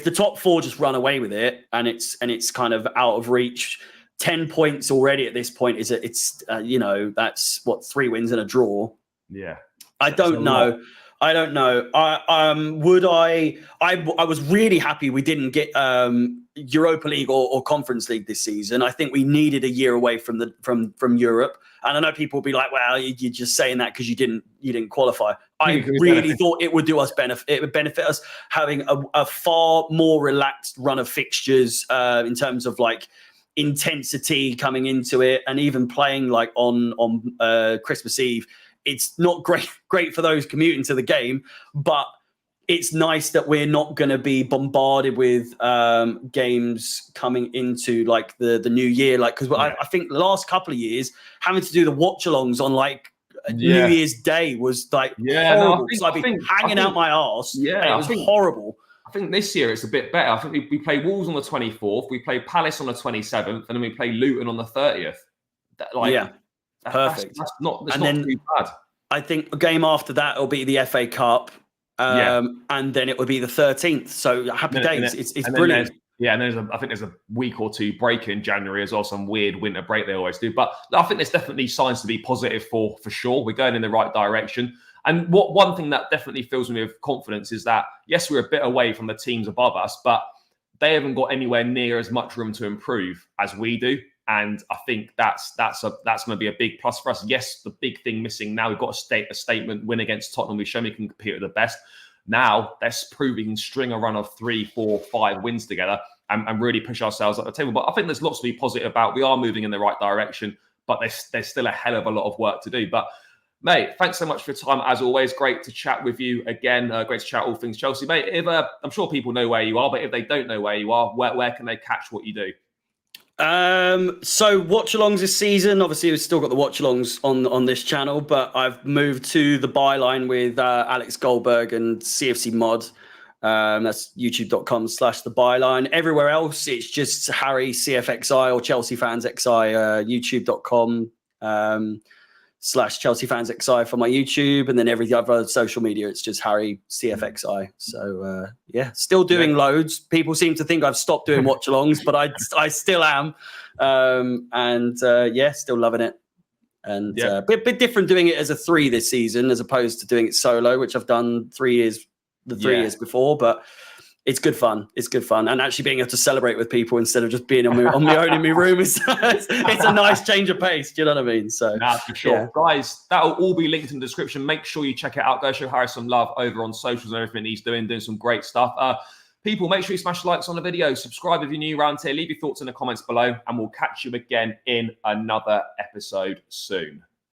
the top 4 just run away with it and it's kind of out of reach. 10 points already at this point it's you know, that's what, 3 wins and a draw. Yeah, I don't know. I was really happy we didn't get Europa League or Conference League this season. I think we needed a year away from Europe. And I know people will be like, "Well, you're just saying that because you didn't qualify." I really thought it would do us benefit. It would benefit us having a far more relaxed run of fixtures in terms of like intensity coming into it, and even playing like on Christmas Eve. It's not great for those commuting to the game, but it's nice that we're not going to be bombarded with games coming into like the new year. Like, because I think the last couple of years, having to do the watch-alongs on like New Year's Day was like horrible. Because I'd be hanging out my arse. Yeah, and it was horrible. I think this year it's a bit better. I think we play Wolves on the 24th, we play Palace on the 27th, and then we play Luton on the 30th. Perfect. That's not too bad. I think a game after that will be the FA Cup, and then it will be the 13th. So happy days. It's brilliant. Yeah, and I think there's a week or two break in January as well, some weird winter break they always do. But I think there's definitely signs to be positive for sure. We're going in the right direction. And one thing that definitely fills me with confidence is that, yes, we're a bit away from the teams above us, but they haven't got anywhere near as much room to improve as we do. And I think that's going to be a big plus for us. Yes, the big thing missing now, we've got a statement win against Tottenham. We've shown we can compete with the best. Now let's prove we can string a run of 3, 4, 5 wins together and really push ourselves up the table. But I think there's lots to be positive about. We are moving in the right direction, but there's still a hell of a lot of work to do. But mate, thanks so much for your time. As always, great to chat with you again. Great to chat all things Chelsea. Mate, if I'm sure people know where you are, but if they don't know where you are, where can they catch what you do? So watch-alongs this season. Obviously, we've still got the watch-alongs on this channel, but I've moved to the byline with Alex Goldberg and CFC Mod. That's youtube.com/the byline. Everywhere else, it's just Harry CFXI or Chelsea Fans XI, youtube.com /Chelsea Fans XI for my YouTube, and then every other social media, it's just Harry CFXI. So yeah, still doing loads. People seem to think I've stopped doing watch-alongs, but I still am, and yeah, still loving it. And bit different doing it as a 3 this season as opposed to doing it solo, which I've done 3 years years before, but it's good fun. It's good fun. And actually being able to celebrate with people instead of just being on my own in my room it's a nice change of pace. Do you know what I mean? So for sure. Yeah. Guys, that'll all be linked in the description. Make sure you check it out. Go show Harry some love over on socials and everything he's doing some great stuff. People, make sure you smash the likes on the video. Subscribe if you're new around here. Leave your thoughts in the comments below, and we'll catch you again in another episode soon.